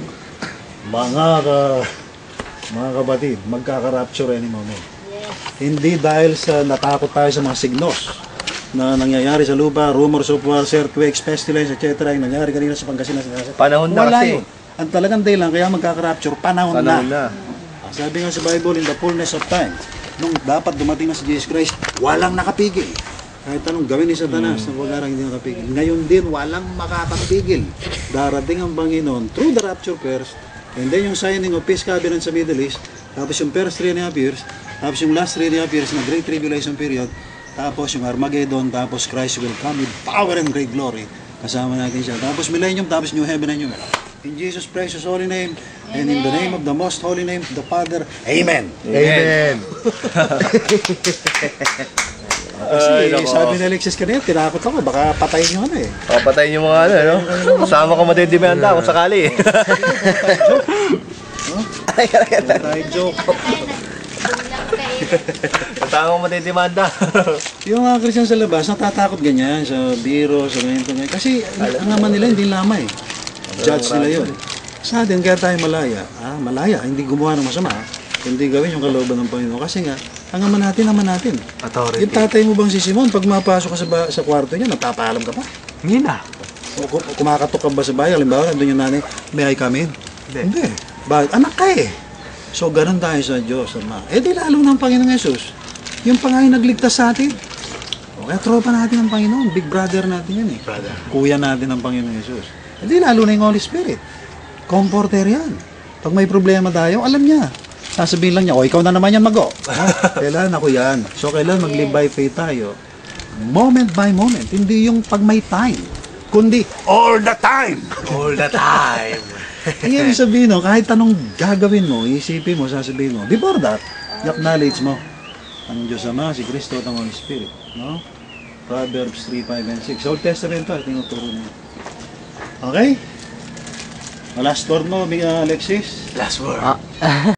mga kapatid, magkaka-rapture any moment. Hindi dahil sa natakot tayo sa mga signos na nangyayari sa lupa, rumors of wars, earthquakes, pestilence, etc. yung nangyari kanina sa Pangasinan. Panahon na wala kasi. yun. Ang talagang day lang, kaya magkaka-rapture, panahon na. Sabi nga sa Bible, in the fullness of time, nung dapat dumating na si Jesus Christ, walang nakapigil. Kahit anong gawin ni Satanas, nang wagarang hindi nakapigil. Ngayon din, walang makakapigil. Darating ang Panginoon through the rapture first, And then yung signing of peace covenant sa Middle East, tapos yung first 3.5 years, tapos yung last 3.5 years na Great Tribulation period, tapos yung Armageddon, tapos Christ will come with power and great glory. Kasama natin siya. Tapos millennium, tapos new heaven and new earth. In Jesus' precious holy name, and in the name of the most holy name of the Father, Amen. Amen. Kasi sabi ni Alexis kanina, tinakot ako, baka patayin nyo ano eh. Papatayin yung mga ano, no? Kasama ka madidimanda kung sakali. Tayo joke. Kasama ka madidimanda. Yung mga Christian sa labas, natatakot ganyan, sa biro, sa ganito. Kasi ang naman nila, hindi lama eh. Judge nila yun. Sa atin, kaya tayo malaya. Malaya, hindi gumawa ng masama. Hindi gawin yung kalooban ng Panginoon. Kasi nga, ang naman natin. Authority. Yung tatay mo bang si Simon, pag mapasok ka sa kwarto niya, nagpapaalam ka pa? Hindi na. Kumakatok ka ba sa bahay? Halimbawa, nandun yung nanay, may I come in? Hindi. Bakit? Anak ka eh. So, ganun tayo sa Diyos, Ama. Di lalo ng Panginoong Yesus. Yung pangay nagligtas sa atin. Kaya tropa natin ang Panginoon. Big brother natin yan eh. Kuya natin ang Panginoong Yesus. Di lalo na yung Holy Spirit. Comforter yan. Pag may problema tayo, alam niya. Sasabihin lang niya, ikaw na naman yan mag-o. Kailan ako yan. So, kailan mag-live by faith tayo? Moment by moment. Hindi yung pag may time. Kundi, all the time. All the time. Kaya yung sabihin mo, kahit anong gagawin mo, isipin mo, sasabihin mo, before that, acknowledge mo ang Diyos Ama, si Kristo at ang Holy Spirit. No? Proverbs 3, 5, and 6. Old Testament to, tinuturo niyo. Okay? Last word mo, Alexis? Last word.